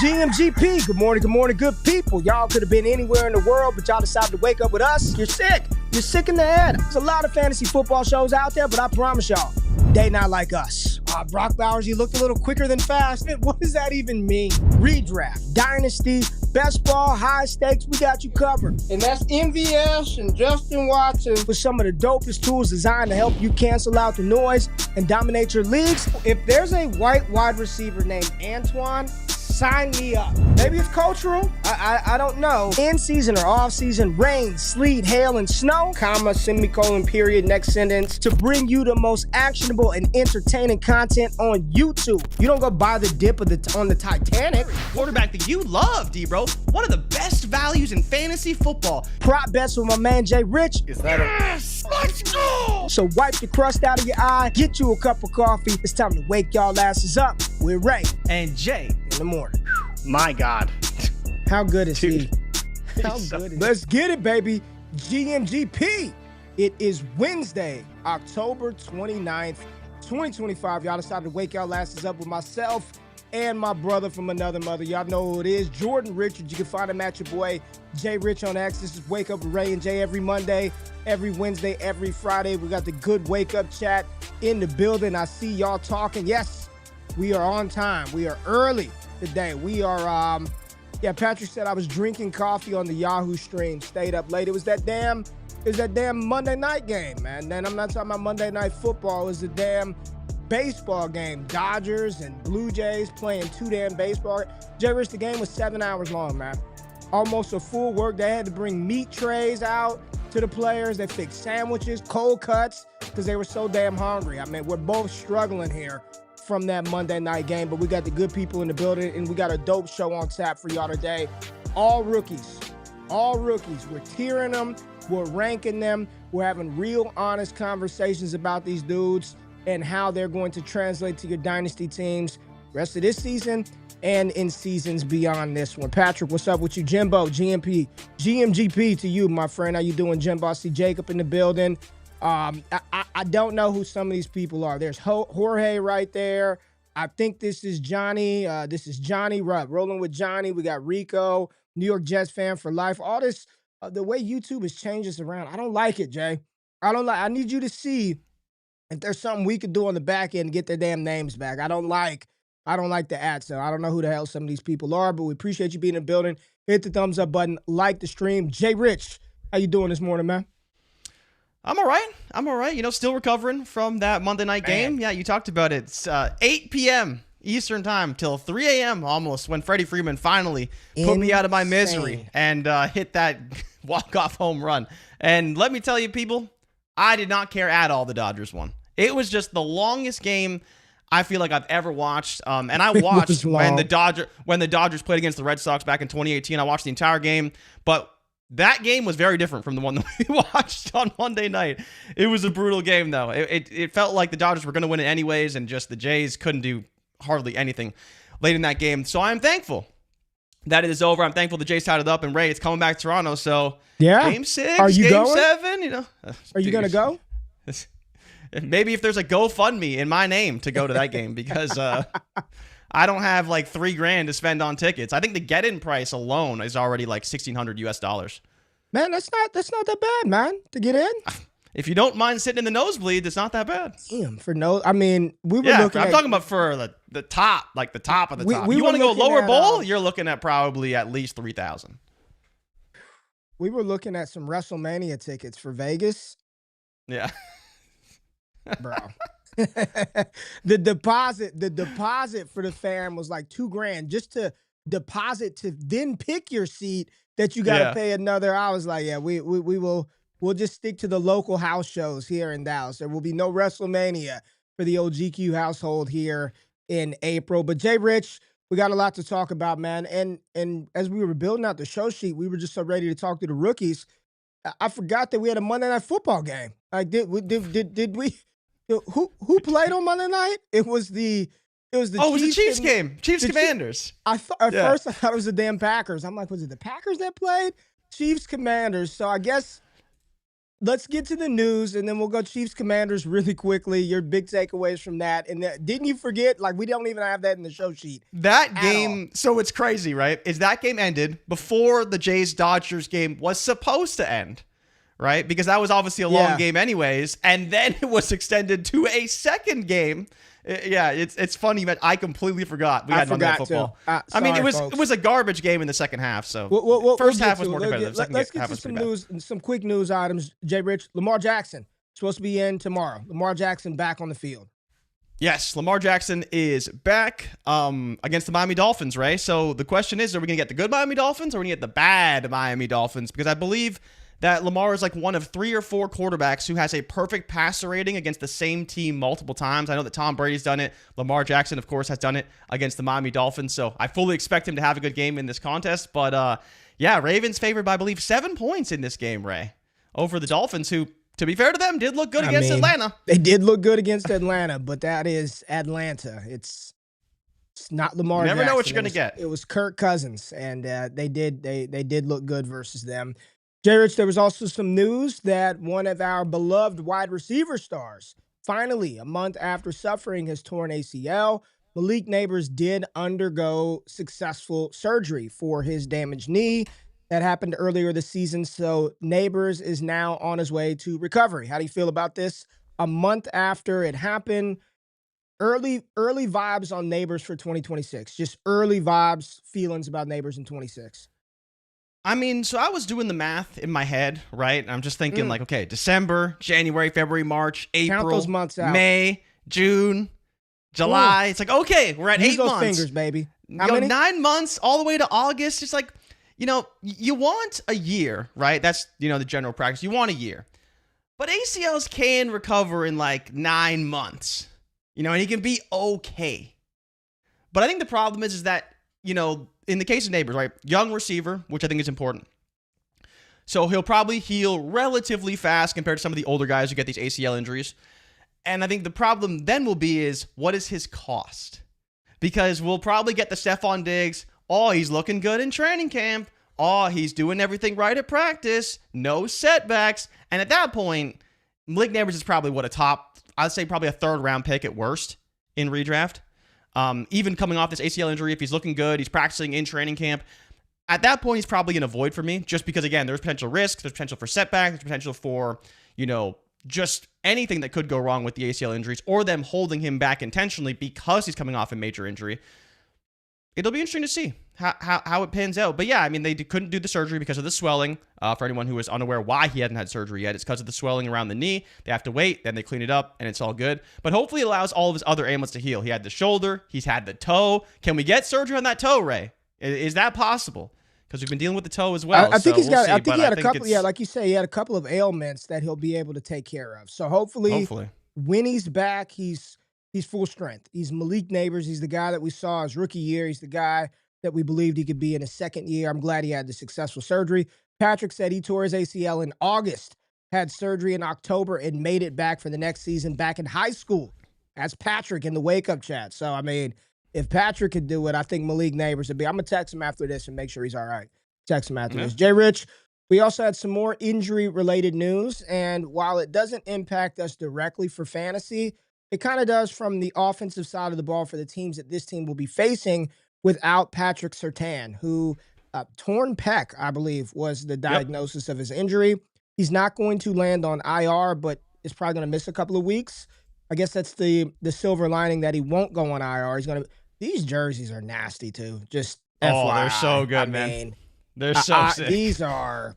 GMGP, good morning, good people. Y'all could have been anywhere in the world, but y'all decided to wake up with us. You're sick. You're sick in the head. There's a lot of fantasy football shows out there, but I promise y'all, they not like us. Brock Bowers, you looked a little quicker than fast. What does that even mean? Redraft, Dynasty, best ball, high stakes, we got you covered. And that's MVS and Justin Watson. With some of the dopest tools designed to help you cancel out the noise and dominate your leagues. If there's a white wide receiver named Antoine, sign me up. Maybe it's cultural. I don't know. In season or off season, rain, sleet, hail, and snow, comma, semicolon, period, next sentence. to bring you the most actionable and entertaining content on YouTube. You don't go buy the dip on the Titanic. Quarterback that you love, D-Bro. One of the best values in fantasy football. Prop bets with my man JRich. Is that Yes! Let's go! So wipe the crust out of your eye, get you a cup of coffee. It's time to wake y'all asses up. We're Ray And Jay. in the morning. My God. How good is Dude. he? How good is he? Let's get it, baby. GMGP. It is Wednesday, October 29th, 2025. Y'all decided to wake y'all asses up with myself and my brother from another mother. Y'all know who it is, Jordan Richard. You can find him at your boy, JRich on X. This is Wake Up with Ray and Jay every Monday, every Wednesday, every Friday. We got the good wake up chat in the building. I see y'all talking. Yes, we are on time. We are early today. We are, Patrick said I was drinking coffee on the Yahoo stream, stayed up late. It was that damn Monday night game, man. Then I'm not talking about Monday Night Football. It was the damn baseball game. Dodgers and Blue Jays playing two damn baseball. JRich, the game was 7 hours long, man. Almost a full work. They had to bring meat trays out to the players. They fixed sandwiches, cold cuts, because they were so damn hungry. I mean, we're both struggling here from that Monday night game, but we got the good people in the building, and we got a dope show on tap for y'all today. All rookies. We're tiering them. We're ranking them. We're having real, honest conversations about these dudes and how they're going to translate to your dynasty teams rest of this season and in seasons beyond this one. Patrick, what's up with you? Jimbo, GMGP to you, my friend. How you doing, Jimbo? I see Jacob in the building. I don't know who some of these people are. There's Jorge right there. I think this is Johnny. This is Johnny. Right, rolling with Johnny. We got Rico, New York Jets fan for life. All this, the way YouTube has changed us around. I don't like it, Jay. I need you to see if there's something we could do on the back end and get their damn names back. I don't like the ad sale. I don't know who the hell some of these people are, but we appreciate you being in the building. Hit the thumbs up button, like the stream. JRich, how you doing this morning, man? I'm all right. You know, still recovering from that Monday night game. Yeah, you talked about it. It's 8 p.m. Eastern time till 3 a.m. almost when Freddie Freeman finally put me out of my misery and hit that walk-off home run. And let me tell you, people, I did not care at all the Dodgers won. It was just the longest game I feel like I've ever watched. And I watched when the Dodgers played against the Red Sox back in 2018. I watched the entire game, but that game was very different from the one that we watched on Monday night. It was a brutal game, though. It felt like the Dodgers were going to win it anyways, and just the Jays couldn't do hardly anything late in that game. So I'm thankful that it is over. I'm thankful the Jays tied it up, and Ray, it's coming back to Toronto. So yeah, Game 6, are you Game going? 7, you know. Are you going to go? Maybe if there's a GoFundMe in my name to go to that game, because I don't have like $3,000 to spend on tickets. I think the get-in price alone is already like $1,600 US. Man, that's not that bad, man, to get in. If you don't mind sitting in the nosebleeds, it's not that bad. Damn, I mean, we were looking I'm at, talking about for the top, like the top of the top. we You were want to go looking lower at, bowl? You're looking at probably at least 3,000. we were looking at some WrestleMania tickets for Vegas. Yeah. Bro. the deposit for the fam was like $2,000 just to deposit to then pick your seat that you got to pay another. I was like, yeah, we'll just stick to the local house shows here in Dallas. There will be no WrestleMania for the old GQ household here in April. But JRich, we got a lot to talk about, man. And as we were building out the show sheet, we were just so ready to talk to the rookies. I forgot that we had a Monday Night Football game. Like, did we? Who played on Monday night? It was the Chiefs game. Chiefs Commanders. First I thought it was the damn Packers. I'm like, was it the Packers that played? Chiefs Commanders. So I guess let's get to the news, and then we'll go Chiefs Commanders really quickly. Your big takeaways from that. And didn't you forget, like, we don't even have that in the show sheet. That game, so it's crazy, right? Is that game ended before the Jays-Dodgers game was supposed to end, right? Because that was obviously a long game anyways, and then it was extended to a second game. Yeah, it's funny, but I completely forgot we had Monday Night Football. I mean, it was a garbage game in the second half. So first half was more competitive. Let's get to some news, some quick news items. JRich, Lamar Jackson supposed to be in tomorrow. Lamar Jackson back on the field. Yes, Lamar Jackson is back against the Miami Dolphins, Ray. So the question is, are we going to get the good Miami Dolphins or are we going to get the bad Miami Dolphins? Because I believe that Lamar is like one of 3 or 4 quarterbacks who has a perfect passer rating against the same team multiple times. I know that Tom Brady's done it. Lamar Jackson, of course, has done it against the Miami Dolphins. So I fully expect him to have a good game in this contest. But yeah, Ravens favored by, I believe, 7 points in this game, Ray, over the Dolphins, who, to be fair to them, did look good against Atlanta. They did look good against Atlanta, but that is Atlanta. It's not Lamar Jackson. You never know what you're going to get. It was Kirk Cousins, and they did look good versus them. JRich, there was also some news that one of our beloved wide receiver stars, finally, a month after suffering his torn ACL, Malik Nabers did undergo successful surgery for his damaged knee. That happened earlier this season, so Nabers is now on his way to recovery. How do you feel about this? A month after it happened, early vibes on Nabers for 2026. Just early vibes, feelings about Nabers in 26. I mean, so I was doing the math in my head, right? And I'm just thinking like, okay, December, January, February, March, April, count those months out. May, June, July. It's like, okay, we're at 8 months. Fingers, baby. How many? 9 months all the way to August. It's like, you know, you want a year, right? That's, you know, the general practice. You want a year. But ACLs can recover in like 9 months, you know, and he can be okay. But I think the problem is that, you know, in the case of Nabers, right, young receiver, which I think is important. So he'll probably heal relatively fast compared to some of the older guys who get these ACL injuries. And I think the problem then will be is, what is his cost? Because we'll probably get the Stephon Diggs, oh, he's looking good in training camp. Oh, he's doing everything right at practice. No setbacks. And at that point, Malik Nabers is probably I'd say probably a 3rd round pick at worst in redraft. Even coming off this ACL injury, if he's looking good, he's practicing in training camp. At that point, he's probably going to void for me just because, again, there's potential risk, there's potential for setback, there's potential for, you know, just anything that could go wrong with the ACL injuries or them holding him back intentionally because he's coming off a major injury. It'll be interesting to see how it pans out. But yeah, I mean, they couldn't do the surgery because of the swelling. For anyone who was unaware why he hadn't had surgery yet, it's because of the swelling around the knee. They have to wait, then they clean it up, and it's all good. But hopefully it allows all of his other ailments to heal. He had the shoulder, he's had the toe. Can we get surgery on that toe, Ray? Is that possible? Because we've been dealing with the toe as well. I think he had a couple. Yeah, like you say, he had a couple of ailments that he'll be able to take care of. So hopefully when he's back, he's full strength. He's Malik Nabers. He's the guy that we saw his rookie year. He's the guy that we believed he could be in his second year. I'm glad he had the successful surgery. Patrick said he tore his ACL in August, had surgery in October, and made it back for the next season back in high school. That's Patrick in the Wake Up chat. So, I mean, if Patrick could do it, I think Malik Nabers would be. I'm going to text him after this and make sure he's all right. Text him after this. JRich, we also had some more injury-related news, and while it doesn't impact us directly for fantasy, it kind of does from the offensive side of the ball for the teams that this team will be facing without Patrick Surtain, who torn pec, I believe, was the diagnosis of his injury. He's not going to land on IR, but is probably going to miss a couple of weeks. I guess that's the silver lining that he won't go on IR. He's going to. These jerseys are nasty too. Just FYI. They're so good, man. They're so sick. These are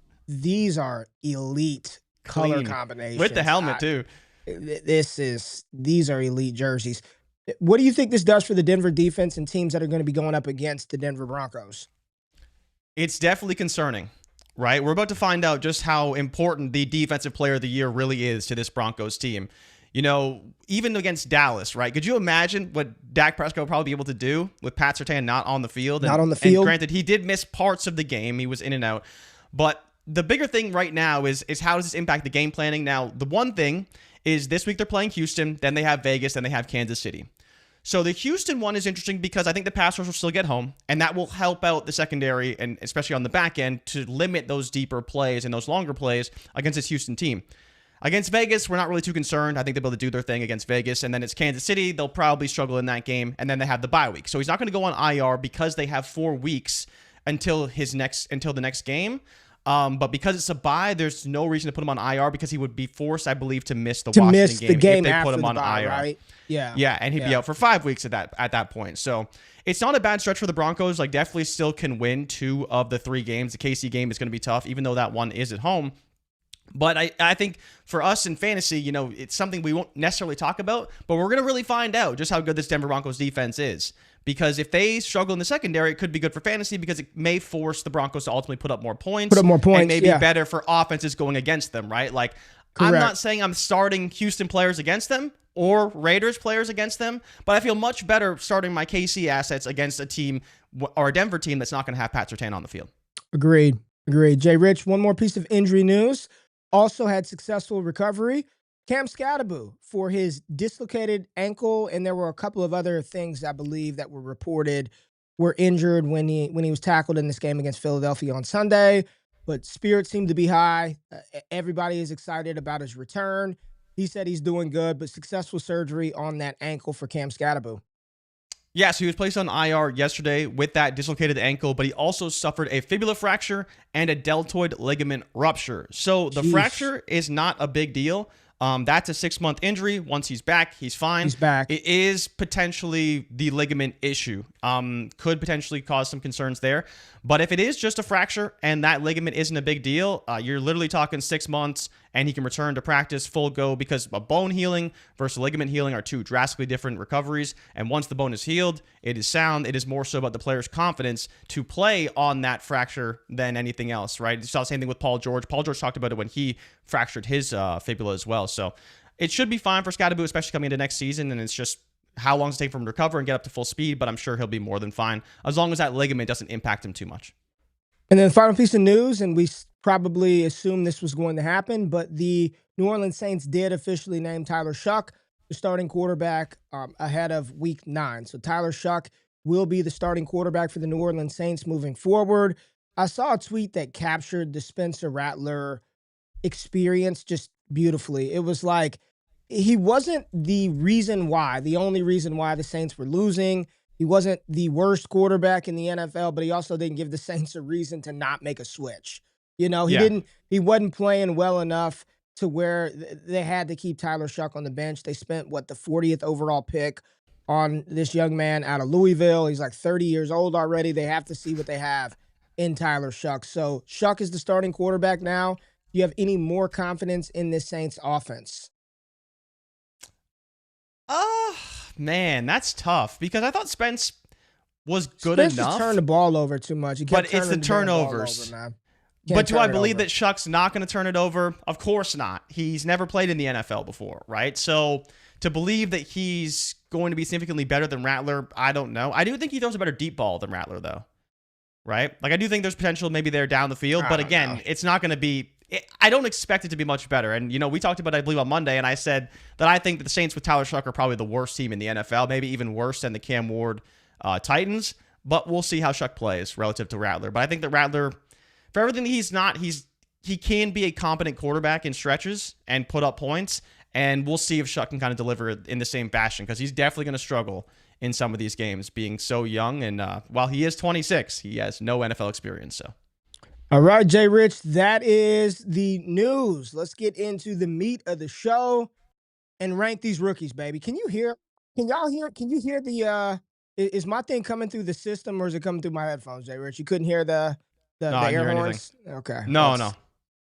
elite color combinations with the helmet too. These are elite jerseys. What do you think this does for the Denver defense and teams that are going to be going up against the Denver Broncos? It's definitely concerning, right? We're about to find out just how important the defensive player of the year really is to this Broncos team. You know, even against Dallas, right? Could you imagine what Dak Prescott would probably be able to do with Pat Surtain not on the field? Not on the field. And granted, he did miss parts of the game. He was in and out. But the bigger thing right now is how does this impact the game planning? Now, the one thing is this week they're playing Houston, then they have Vegas, then they have Kansas City. So the Houston one is interesting because I think the pass rush will still get home, and that will help out the secondary, and especially on the back end, to limit those deeper plays and those longer plays against this Houston team. Against Vegas, we're not really too concerned. I think they'll be able to do their thing against Vegas. And then it's Kansas City. They'll probably struggle in that game. And then they have the bye week. So he's not going to go on IR because they have 4 weeks until the next game. But because it's a bye, there's no reason to put him on IR because he would be forced, I believe, to miss the Washington game if they put him on bye, IR. right? Yeah. Yeah, and he'd be out for 5 weeks at that point. So it's not a bad stretch for the Broncos. Like, definitely still can win 2 of the 3 games. The KC game is going to be tough, even though that one is at home. But I think for us in fantasy, it's something we won't necessarily talk about, but we're going to really find out just how good this Denver Broncos defense is. Because if they struggle in the secondary, it could be good for fantasy because it may force the Broncos to ultimately put up more points. And maybe better for offenses going against them, right? Like, correct. I'm not saying I'm starting Houston players against them or Raiders players against them, but I feel much better starting my KC assets against a team or a Denver team that's not going to have Pat Surtain on the field. Agreed. JRich, one more piece of injury news. Also had successful recovery. Cam Skattebo for his dislocated ankle, and there were a couple of other things I believe that were reported were injured when he was tackled in this game against Philadelphia on Sunday. But spirits seem to be high. Everybody is excited about his return. He said he's doing good, but successful surgery on that ankle for Cam Skattebo. Yeah, so he was placed on IR yesterday with that dislocated ankle, but he also suffered a fibula fracture and a deltoid ligament rupture. So the fracture is not a big deal. That's a 6-month injury. Once he's back, he's fine. He's back. It is potentially the ligament issue. Could potentially cause some concerns there. But if it is just a fracture and that ligament isn't a big deal, you're literally talking 6 months and he can return to practice full go, because a bone healing versus ligament healing are 2 drastically different recoveries. And once the bone is healed, it is sound. It is more so about the player's confidence to play on that fracture than anything else, right? You saw the same thing with Paul George. Paul George talked about it when he fractured his fibula as well. So it should be fine for Skattebo, especially coming into next season. And it's just how long does it take for him to recover and get up to full speed, but I'm sure he'll be more than fine as long as that ligament doesn't impact him too much. And then final piece of news, and we probably assumed this was going to happen, but the New Orleans Saints did officially name Tyler Shough the starting quarterback ahead of Week 9. So Tyler Shough will be the starting quarterback for the New Orleans Saints moving forward. I saw a tweet that captured the Spencer Rattler experience just beautifully. It was like, he wasn't the only reason why the Saints were losing. He wasn't the worst quarterback in the NFL, but he also didn't give the Saints a reason to not make a switch. He wasn't playing well enough to where they had to keep Tyler Shough on the bench. They spent, the 40th overall pick on this young man out of Louisville. He's like 30 years old already. They have to see what they have in Tyler Shough. So Shough is the starting quarterback now. Do you have any more confidence in this Saints offense? Man, that's tough because I thought Spence was good enough. Spence turned the ball over too much. But it's the turnovers. But do I believe that Shuck's not going to turn it over? Of course not. He's never played in the NFL before, right? So to believe that he's going to be significantly better than Rattler, I don't know. I do think he throws a better deep ball than Rattler, though, right? Like, I do think there's potential maybe there down the field. But again, it's not going to be... I don't expect it to be much better. And, we talked about it, I believe, on Monday, and I said that I think that the Saints with Tyler Shough are probably the worst team in the NFL, maybe even worse than the Cam Ward Titans. But we'll see how Shough plays relative to Rattler. But I think that Rattler, for everything he's not, he can be a competent quarterback in stretches and put up points. And we'll see if Shough can kind of deliver in the same fashion, because he's definitely going to struggle in some of these games, being so young. And while he is 26, he has no NFL experience, so... All right, JRich, that is the news. Let's get into the meat of the show and rank these rookies, baby. Can you hear the, is my thing coming through the system or is it coming through my headphones, JRich? You couldn't hear the air horns? Okay. No.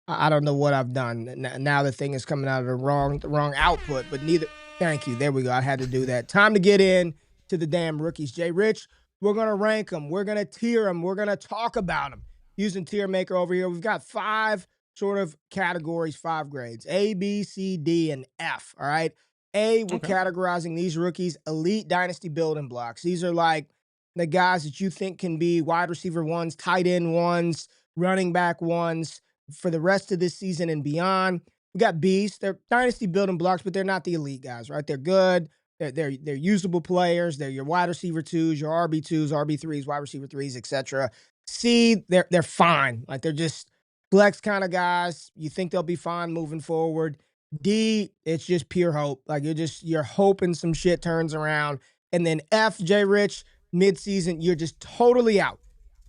I don't know what I've done. Now the thing is coming out of the wrong output, but neither. Thank you. There we go. I had to do that. Time to get in to the damn rookies. JRich, we're going to rank them. We're going to tier them. We're going to talk about them. Using Tier Maker over here. We've got 5 sort of categories, 5 grades, A, B, C, D, and F, all right? A, we're categorizing these rookies elite dynasty building blocks. These are like the guys that you think can be wide receiver 1s, tight end 1s, running back 1s for the rest of this season and beyond. We got Bs. They're dynasty building blocks, but they're not the elite guys, right? They're good. They're usable players. They're your wide receiver 2s, your RB2s, RB3s, wide receiver 3s, etc. C, they're fine. Like, they're just flex kind of guys. You think they'll be fine moving forward. D, it's just pure hope. Like, you're hoping some shit turns around. And then F, JRich, midseason, you're just totally out,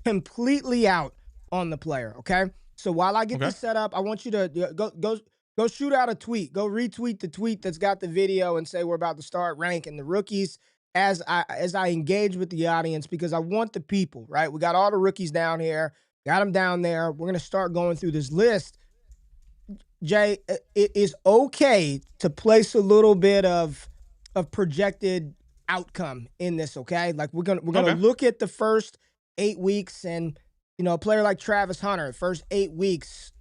completely out on the player. Okay. So while I get this set up, I want you to go shoot out a tweet. Go retweet the tweet that's got the video and say we're about to start ranking the rookies as I engage with the audience, because I want the people, right? We got all the rookies down here, got them down there. We're going to start going through this list. Jay, it is okay to place a little bit of projected outcome in this, okay? Like, we're gonna look at the first 8 weeks, and a player like Travis Hunter, first 8 weeks,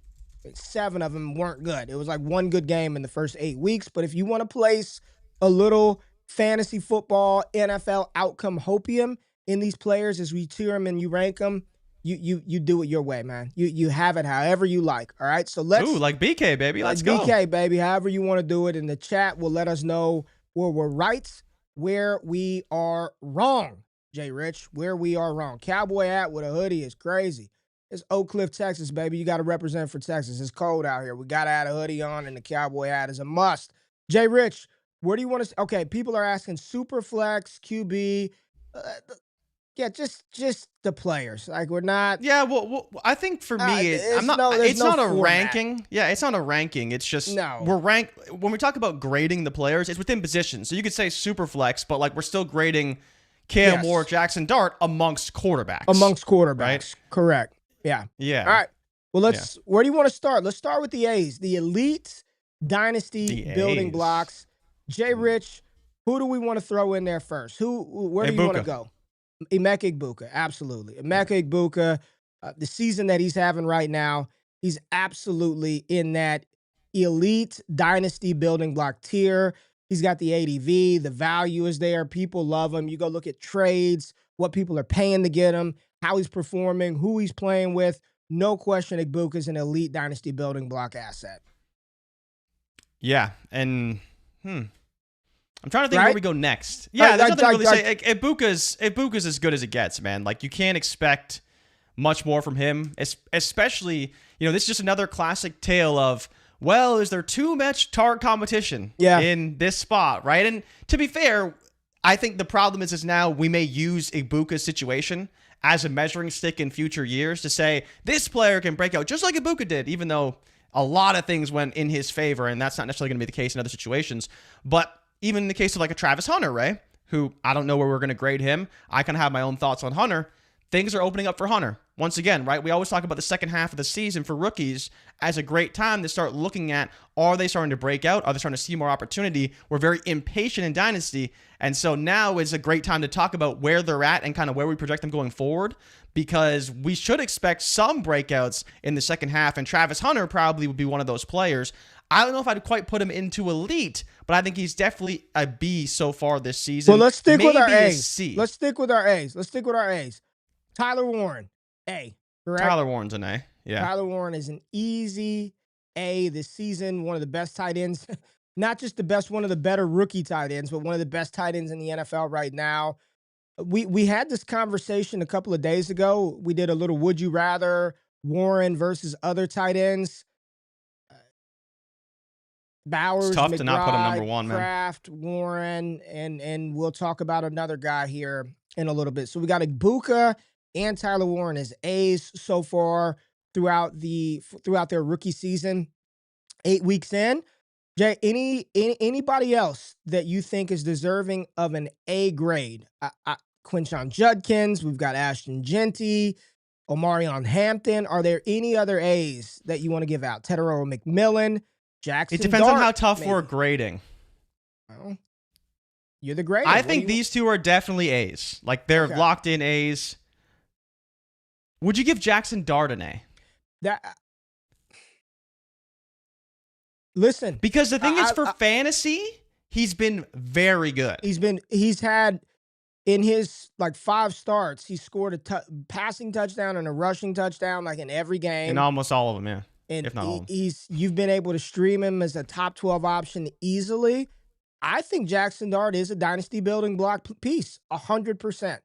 7 of them weren't good. It was like one good game in the first 8 weeks. But if you want to place a little fantasy football NFL outcome hopium in these players as we tier them and you rank them, you do it your way, man. You have it however you like. All right. So let's like BK, baby. Let's go. BK, baby. However you want to do it. In the chat will let us know where we're right, where we are wrong. JRich, where we are wrong. Cowboy hat with a hoodie is crazy. It's Oak Cliff, Texas, baby. You got to represent for Texas. It's cold out here. We got to add a hoodie on, and the cowboy hat is a must. JRich, where do you want to? Okay, people are asking Superflex, QB. Yeah, just the players. Like, we're not. Yeah, well I think for me, it's not a ranking. Yeah, it's not a ranking. It's just we're when we talk about grading the players, it's within positions. So you could say Superflex, but like we're still grading Cam Moore, Jackson Dart amongst quarterbacks. Right? Correct. Yeah. Yeah. All right. Well, where do you want to start? Let's start with the A's, the elite dynasty building blocks. JRich, who do we want to throw in there first? Where do you want to go? Emeka Egbuka, absolutely. Emeka Egbuka, the season that he's having right now, he's absolutely in that elite dynasty building block tier. He's got the ADV, the value is there. People love him. You go look at trades, what people are paying to get him, how he's performing, who he's playing with. No question, Egbuka is an elite dynasty building block asset. Yeah, and I'm trying to think where we go next. Yeah, there's nothing to really say. Egbuka's as good as it gets, man. Like, you can't expect much more from him, especially, this is just another classic tale of, well, is there too much target competition in this spot, right? And to be fair, I think the problem is now we may use Egbuka's situation as a measuring stick in future years to say this player can break out just like Egbuka did, even though a lot of things went in his favor, and that's not necessarily going to be the case in other situations. But even in the case of like a Travis Hunter, right, who I don't know where we're going to grade him. I kind of have my own thoughts on Hunter. Things are opening up for Hunter. Once again, right, we always talk about the second half of the season for rookies as a great time to start looking at, are they starting to break out? Are they starting to see more opportunity? We're very impatient in Dynasty, and so now is a great time to talk about where they're at and kind of where we project them going forward, because we should expect some breakouts in the second half, and Travis Hunter probably would be one of those players. I don't know if I'd quite put him into elite, but I think he's definitely a B so far this season. Well, let's stick with our A's. C. Let's stick with our A's. Tyler Warren, A. Correct? Tyler Warren's an A. Yeah. Tyler Warren is an easy A this season. One of the best tight ends. Not just the best, one of the better rookie tight ends, but one of the best tight ends in the NFL right now. We had this conversation a couple of days ago. We did a little would you rather, Warren versus other tight ends. Bowers, it's tough McBride, to not put him number one, man. Kraft, Warren, and we'll talk about another guy here in a little bit. So we got Egbuka and Tyler Warren as A's so far throughout their rookie season. 8 weeks in. Jay, anybody else that you think is deserving of an A grade? Quinshon Judkins, we've got Ashton Jeanty, Omarion Hampton. Are there any other A's that you want to give out? Tedero McMillan, Jackson. It depends Dart, on how tough maybe. we're grading. Well, you're the grader. I think these two are definitely A's. Like, they're locked in A's. Would you give Jackson Dart an A? Listen. Because the thing is, for fantasy, he's been very good. He's had, in his, 5 starts, he scored a passing touchdown and a rushing touchdown, in every game. In almost all of them, yeah. And if not all. You've been able to stream him as a top 12 option easily. I think Jackson Dart is a dynasty building block piece, 100%.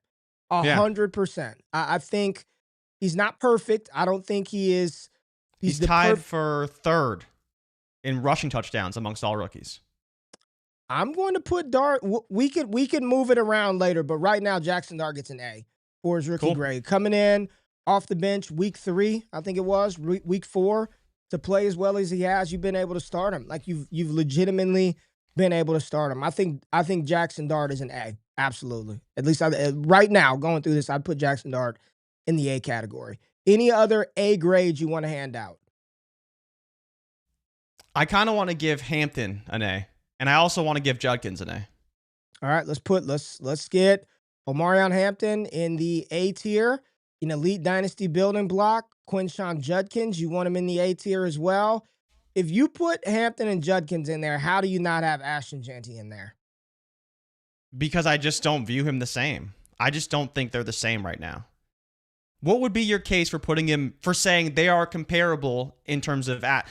Yeah. 100%. I think he's not perfect. I don't think he is. He's tied for third in rushing touchdowns amongst all rookies. I'm going to put Dart. We could move it around later, but right now Jackson Dart gets an A for his rookie grade. Coming in off the bench week 3, I think it was week 4, to play as well as he has. You've been able to start him. Like you've legitimately been able to start him. I think Jackson Dart is an A. Absolutely. At least right now, going through this, I'd put Jackson Dart in the A category. Any other A grades you want to hand out? I kind of want to give Hampton an A, and I also want to give Judkins an A. All right, let's get Omarion Hampton in the A tier. In elite dynasty building block, Quinshon Judkins, you want him in the A tier as well. If you put Hampton and Judkins in there, how do you not have Ashton Jeanty in there? Because I just don't view him the same. I just don't think they're the same right now. What would be your case for putting him, for saying they are comparable in terms of I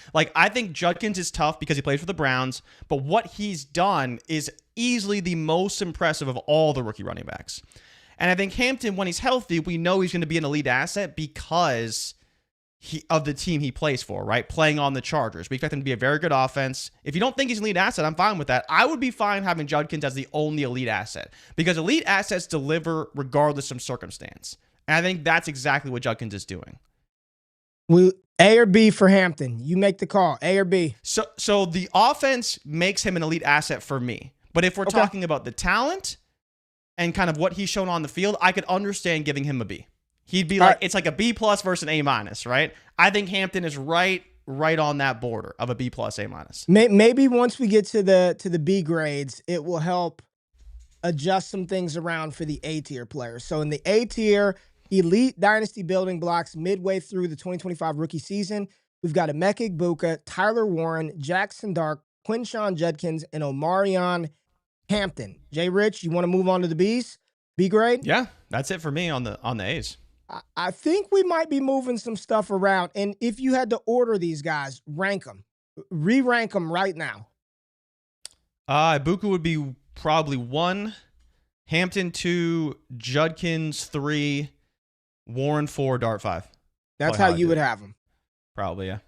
think Judkins is tough because he plays for the Browns, but what he's done is easily the most impressive of all the rookie running backs. And I think Hampton, when he's healthy, we know he's going to be an elite asset because of the team he plays for, right? Playing on the Chargers. We expect him to be a very good offense. If you don't think he's an elite asset, I'm fine with that. I would be fine having Judkins as the only elite asset because elite assets deliver regardless of circumstance. And I think that's exactly what Judkins is doing. A or B for Hampton? You make the call. A or B? So the offense makes him an elite asset for me. But if we're talking about the talent and kind of what he's shown on the field, I could understand giving him a B. He'd be it's like a B+ versus an A-, right? I think Hampton is right on that border of a B+, A-. Maybe once we get to the B grades, it will help adjust some things around for the A tier players. So in the A tier, elite dynasty building blocks midway through the 2025 rookie season, we've got Emeka Egbuka, Tyler Warren, Jackson Dart, Quinshon Judkins, and Omarion Hampton. JRich, you want to move on to the B's? B grade? Yeah, that's it for me on the A's. I think we might be moving some stuff around. And if you had to order these guys, rank them. Re-rank them right now. Egbuka would be probably 1, Hampton 2, Judkins 3, Warren 4, Dart 5. That's how you would have them. Probably, yeah.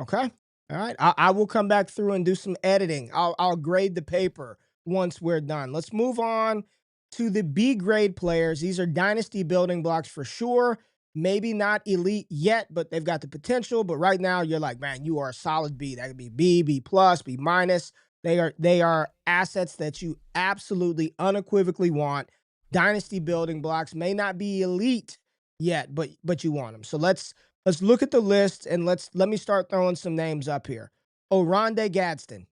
Okay. All right. I will come back through and do some editing. I'll grade the paper once we're done. Let's move on to the B grade players. These are dynasty building blocks for sure. Maybe not elite yet, but they've got the potential. But right now, you're like, man, you are a solid B. That could be B, B+, B-. They are assets that you absolutely unequivocally want. Dynasty building blocks may not be elite yet, but you want them. So let's look at the list and let me start throwing some names up here. Oronde Gadsden.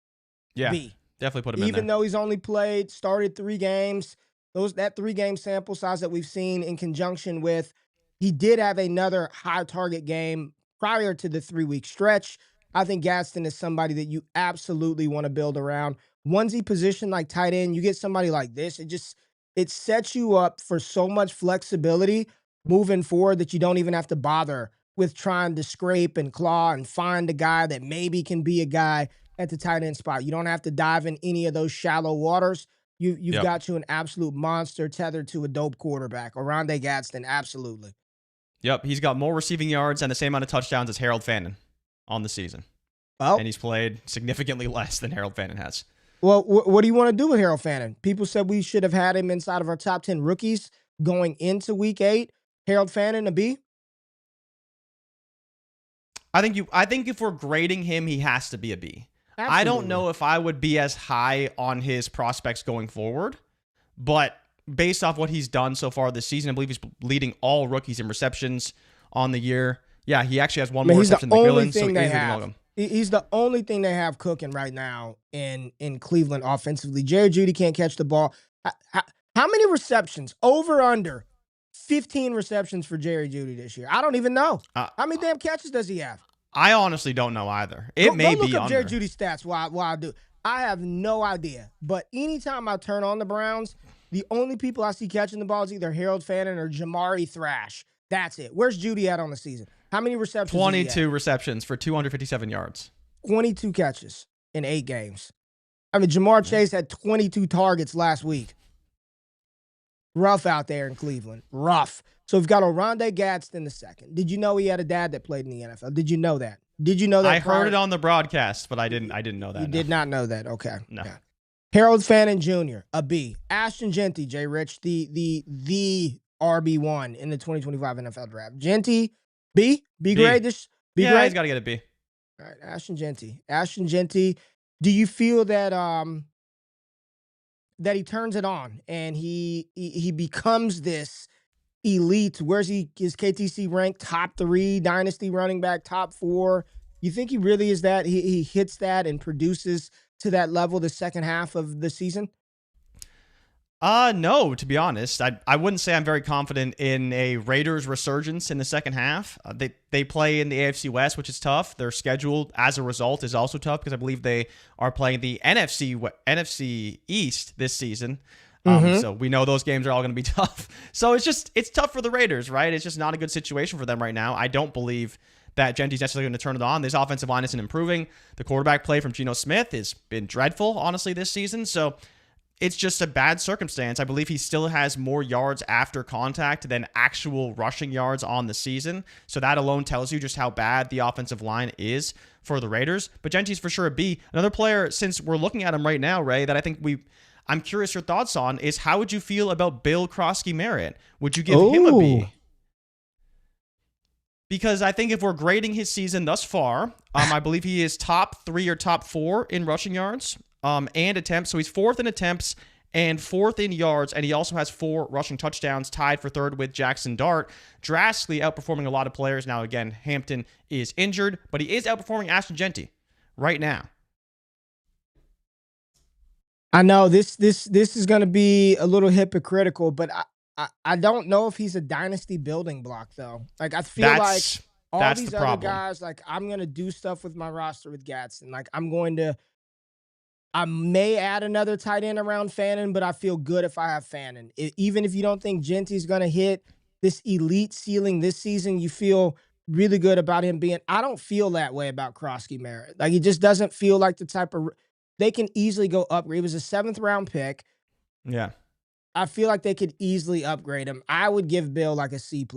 Yeah. B. Definitely put him in there. Even though he's only started 3 games, that 3-game sample size that we've seen in conjunction with, he did have another high target game prior to the 3-week stretch. I think Gadsden is somebody that you absolutely want to build around. Onesie position like tight end, you get somebody like this, it sets you up for so much flexibility moving forward that you don't even have to bother with trying to scrape and claw and find a guy that maybe can be a guy at the tight end spot. You don't have to dive in any of those shallow waters. You've got you an absolute monster tethered to a dope quarterback. Oronde Gadsden, absolutely. Yep, he's got more receiving yards and the same amount of touchdowns as Harold Fannin on the season. Well, and he's played significantly less than Harold Fannin has. Well, what do you want to do with Harold Fannin? People said we should have had him inside of our top 10 rookies going into week 8. Harold Fannin, a B? I think if we're grading him, he has to be a B. Absolutely. I don't know if I would be as high on his prospects going forward, but based off what he's done so far this season, I believe he's leading all rookies in receptions on the year. Yeah, he actually has one more reception than McMillan, so he's leading all of them. He's the only thing they have cooking right now in Cleveland offensively. Judy can't catch the ball. How many receptions? Over, under 15 receptions for Judy this year. I don't even know. How many damn catches does he have? I honestly don't know either. It may be look up under. Judy's stats while I do. I have no idea. But anytime I turn on the Browns, the only people I see catching the ball is either Harold Fannin or Jamari Thrash. That's it. Where's Judy at on the season? How many receptions? 22 receptions for 257 yards. 22 catches in 8 games. I mean, Jamar Chase had 22 targets last week. Rough out there in Cleveland. Rough. So we've got Oronde Gadsden the second. Did you know he had a dad that played in the NFL? Did you know that? Did you know that? I heard it on the broadcast, but I didn't know that. You did not know that. Okay. No. Yeah. Harold Fannin Jr., a B. Ashton Jeanty, JRich, the RB1 in the 2025 NFL Draft. Jeanty, B grade. B yeah, grade? he's got to get a B. All right, Ashton Jeanty. Do you feel that that he turns it on and he becomes this elite? Where's his KTC ranked top 3 Dynasty running back, top 4? You think he really is that? He hits that and produces to that level the second half of the season? No, to be honest. I wouldn't say I'm very confident in a Raiders resurgence in the second half. They play in the AFC West, which is tough. Their schedule, as a result, is also tough because I believe they are playing the NFC East this season. So we know those games are all going to be tough. So it's tough for the Raiders, right? It's just not a good situation for them right now. I don't believe that Jeanty's necessarily going to turn it on. This offensive line isn't improving. The quarterback play from Geno Smith has been dreadful, honestly, this season. So it's just a bad circumstance. I believe he still has more yards after contact than actual rushing yards on the season. So that alone tells you just how bad the offensive line is for the Raiders. But Jeanty's for sure a B. Another player, since we're looking at him right now, Ray, that I think I'm curious your thoughts on is how would you feel about Bill Krosky-Merritt? Would you give him a B? Because I think if we're grading his season thus far, I believe he is top 3 or top 4 in rushing yards and attempts. So he's 4th in attempts and 4th in yards, and he also has 4 rushing touchdowns, tied for 3rd with Jackson Dart, drastically outperforming a lot of players. Now, again, Hampton is injured, but he is outperforming Ashton Jeanty right now. I know this is going to be a little hypocritical, but I don't know if he's a dynasty building block, though. Like, I feel like all these other guys, like, I'm going to do stuff with my roster with Gadsden. Like, I may add another tight end around Fannin, but I feel good if I have Fannin. Even if you don't think Jeanty's going to hit this elite ceiling this season, you feel really good about him being. I don't feel that way about Krosky-Merritt. Like, he just doesn't feel like the type of. They can easily go upgrade. He was a 7th round pick. Yeah. I feel like they could easily upgrade him. I would give Bill like a C+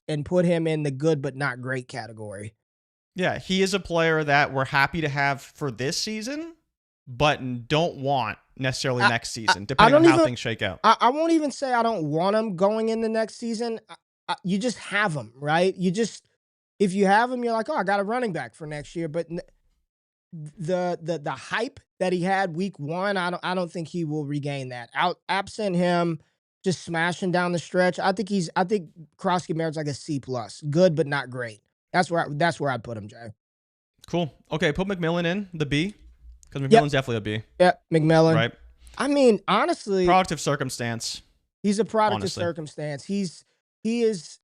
and put him in the good but not great category. Yeah, he is a player that we're happy to have for this season, but don't want necessarily next season, depending on how things shake out. I won't even say I don't want him going in the next season. You just have him, right? If you have him, you're like, oh, I got a running back for next year. But the hype that he had week 1, I don't think he will regain that. Absent him just smashing down the stretch, I think Krosky-Merritt's like a C+, good but not great. That's where I'd put him, Jay. Cool. Okay, put McMillan in the B, because McMillan's definitely a B. Yep, McMillan. Right. I mean, honestly, product of circumstance. He's a product of circumstance. He is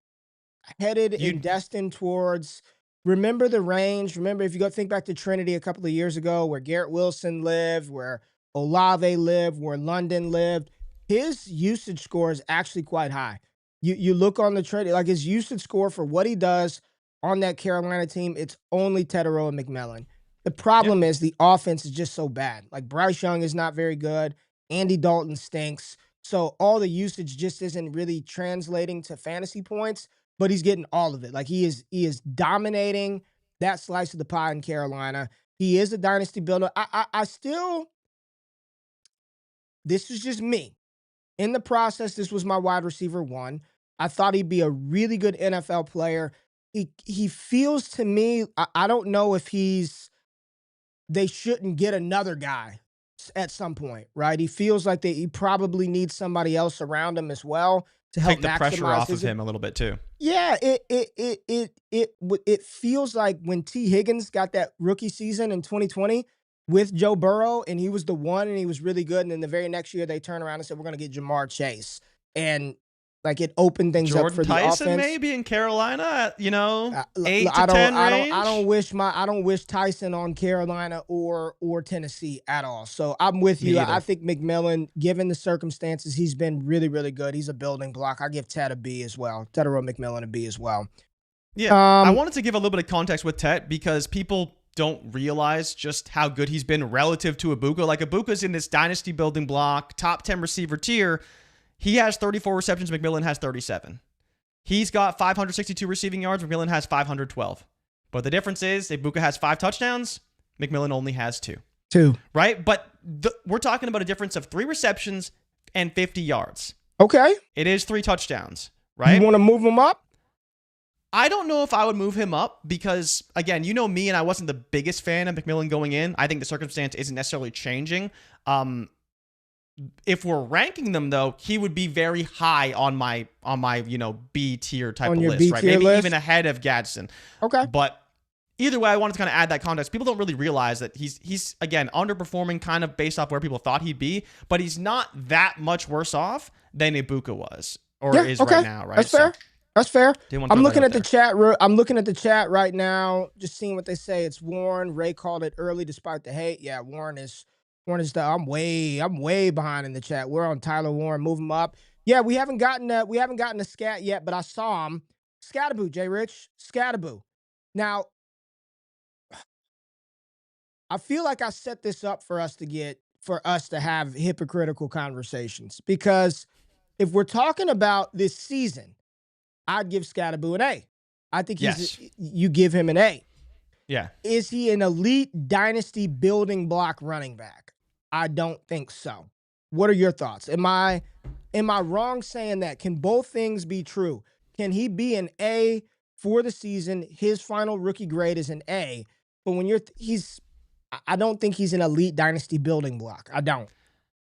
headed and destined towards. Remember the range. Remember, if you go think back to Trinity a couple of years ago, where Garrett Wilson lived, where Olave lived, where London lived, his usage score is actually quite high. You look on the Trinity, like his usage score for what he does on that Carolina team, it's only Teterow and McMillan. The problem is the offense is just so bad. Like Bryce Young is not very good. Andy Dalton stinks. So all the usage just isn't really translating to fantasy points. But he's getting all of it. Like he is dominating that slice of the pie in Carolina. He is a dynasty builder. I still, this is just me. In the process, this was my wide receiver 1. I thought he'd be a really good NFL player. He feels to me, I don't know if they shouldn't get another guy at some point, right? He feels like he probably needs somebody else around him as well to help take the pressure off of him a little bit too. Yeah, it feels like when T. Higgins got that rookie season in 2020 with Joe Burrow, and he was the one, and he was really good. And then the very next year, they turned around and said, "We're going to get Jamar Chase," and like it opened things up for the offense. Jordan Tyson maybe in Carolina, 8 to 10 range. I don't wish Tyson on Carolina or Tennessee at all. So I'm with you. I think McMillan, given the circumstances, he's been really, really good. He's a building block. I give Ted a B as well. Teterow McMillan a B as well. Yeah, I wanted to give a little bit of context with Tet because people don't realize just how good he's been relative to Ibuka. Like, Ibuka's in this dynasty building block, top 10 receiver tier. He has 34 receptions. McMillan has 37. He's got 562 receiving yards. McMillan has 512. But the difference is Ibuka has 5 touchdowns. McMillan only has 2. 2. Right? But we're talking about a difference of 3 receptions and 50 yards. Okay. It is 3 touchdowns, right? You want to move him up? I don't know if I would move him up because, again, you know me, and I wasn't the biggest fan of McMillan going in. I think the circumstance isn't necessarily changing. If we're ranking them, though, he would be very high on my B tier type of list, right? Maybe even ahead of Gadsden. Okay. But either way, I wanted to kind of add that context. People don't really realize that he's again underperforming, kind of based off where people thought he'd be, but he's not that much worse off than Ibuka was is right now, right? That's fair. That's fair. I'm looking at the chat. I'm looking at the chat right now, just seeing what they say. It's Warren. Ray called it early despite the hate. Yeah, Warren is I'm way behind in the chat. We're on Tyler Warren. Move him up. Yeah, we haven't gotten a scat yet, but I saw him. Scataboo, JRich. Scataboo. Now, I feel like I set this up for us to have hypocritical conversations, because if we're talking about this season, I'd give Scataboo an A. I think you give him an A. Yeah. Is he an elite dynasty building block running back? I don't think so. What are your thoughts? Am I wrong saying that? Can both things be true? Can he be an A for the season? His final rookie grade is an A, but when I don't think he's an elite dynasty building block. I don't.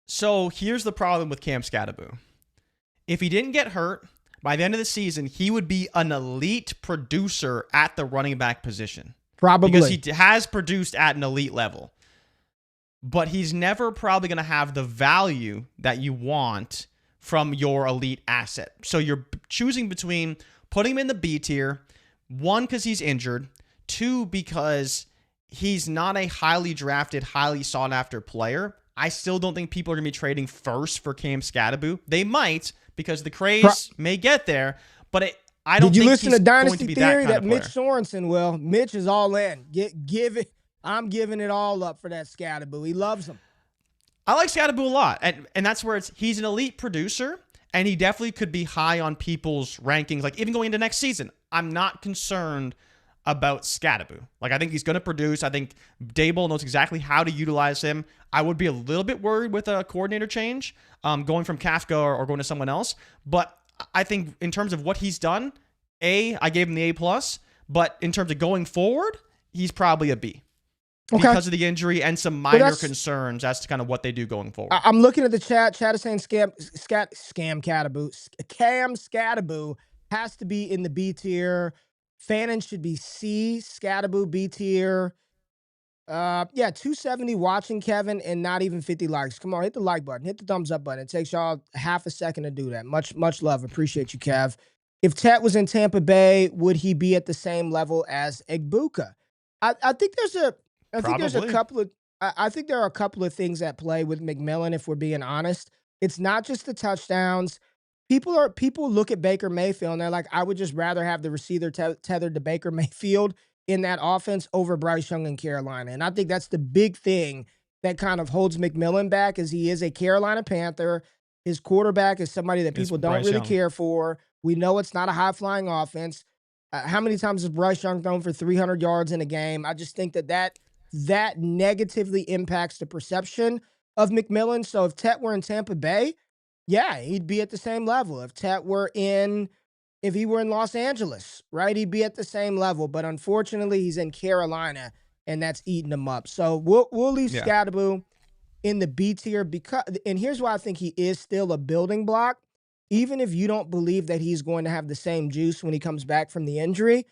So here's the problem with Cam Scataboo. If he didn't get hurt, by the end of the season, he would be an elite producer at the running back position. Probably. Because he has produced at an elite level. But he's never probably going to have the value that you want from your elite asset. So you're choosing between putting him in the B tier, 1, because he's injured, 2, because he's not a highly drafted, highly sought after player. I still don't think people are going to be trading first for Cam Scataboo. They might, because the craze may get there, but I don't think he's going to be that kind of player. Did you listen to Dynasty Theory that Mitch Sorensen will? Mitch is all in. Give it. I'm giving it all up for that Scataboo. He loves him. I like Scataboo a lot, and that's where he's an elite producer, and he definitely could be high on people's rankings, like even going into next season. I'm not concerned about Scataboo. Like, I think he's going to produce. I think Dable knows exactly how to utilize him. I would be a little bit worried with a coordinator change, going from Kafka or going to someone else. But I think in terms of what he's done, I gave him the A+, but in terms of going forward, he's probably a B. Okay. Because of the injury and some minor concerns as to kind of what they do going forward. I'm looking at the chat. Chat is saying Cam Scataboo has to be in the B tier. Fannin should be C. Scataboo B tier. 270 watching, Kevin, and not even 50 likes. Come on, hit the like button. Hit the thumbs up button. It takes y'all half a second to do that. Much love. Appreciate you, Kev. If Tet was in Tampa Bay, would he be at the same level as Ibuka? I think there are a couple of things at play with McMillan, if we're being honest. It's not just the touchdowns. People look at Baker Mayfield and they're like, I would just rather have the receiver tethered to Baker Mayfield in that offense over Bryce Young in Carolina. And I think that's the big thing that kind of holds McMillan back, is he is a Carolina Panther. His quarterback is somebody that people don't really care for. We know it's not a high-flying offense. How many times has Bryce Young thrown for 300 yards in a game? I just think that negatively impacts the perception of McMillan. So if Tet were in Tampa Bay, yeah, he'd be at the same level. If he were in Los Angeles, right, he'd be at the same level. But unfortunately, he's in Carolina, and that's eating him up. So we'll leave Scataboo in the B tier, and here's why I think he is still a building block. Even if you don't believe that he's going to have the same juice when he comes back from the injury,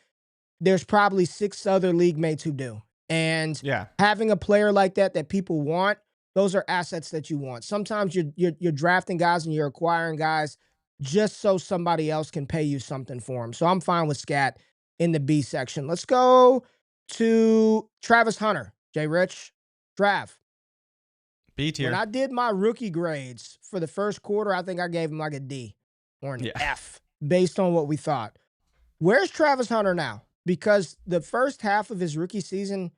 there's probably 6 other league mates who do. And having a player like that people want, those are assets that you want. Sometimes you're drafting guys and you're acquiring guys just so somebody else can pay you something for them. So I'm fine with Scat in the B section. Let's go to Travis Hunter. JRich, Trav. B tier. When I did my rookie grades for the first quarter, I think I gave him like a D or an F based on what we thought. Where's Travis Hunter now? Because the first half of his rookie season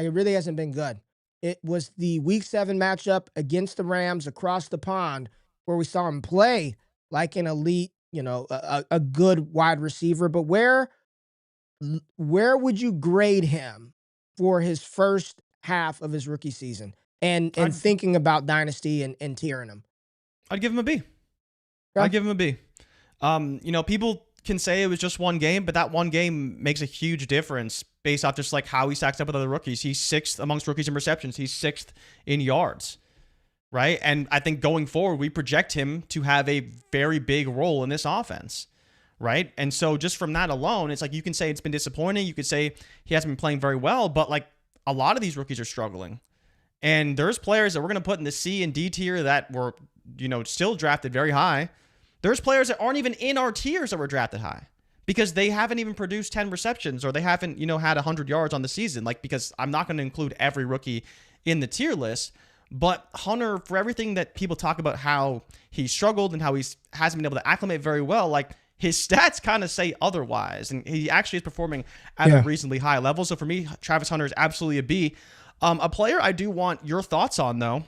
Like, it really hasn't been good. It was the Week 7 matchup against the Rams across the pond where we saw him play like an elite, a good wide receiver. But where would you grade him for his first half of his rookie season and thinking about Dynasty and tiering him? I'd give him a B. Yeah. I'd give him a B. People can say it was just one game, but that one game makes a huge difference based off just like how he stacks up with other rookies. He's 6th amongst rookies in receptions. He's 6th in yards, right? And I think going forward, we project him to have a very big role in this offense, right? And so just from that alone, it's like you can say it's been disappointing. You could say he hasn't been playing very well, but like a lot of these rookies are struggling. And there's players that we're going to put in the C and D tier that were, still drafted very high. There's players that aren't even in our tiers that were drafted high because they haven't even produced 10 receptions or they haven't, had 100 yards on the season. Like, because I'm not going to include every rookie in the tier list, but Hunter, for everything that people talk about how he struggled and how he hasn't been able to acclimate very well, like his stats kind of say otherwise. And he actually is performing at a reasonably high level. So for me, Travis Hunter is absolutely a B. A player I do want your thoughts on though,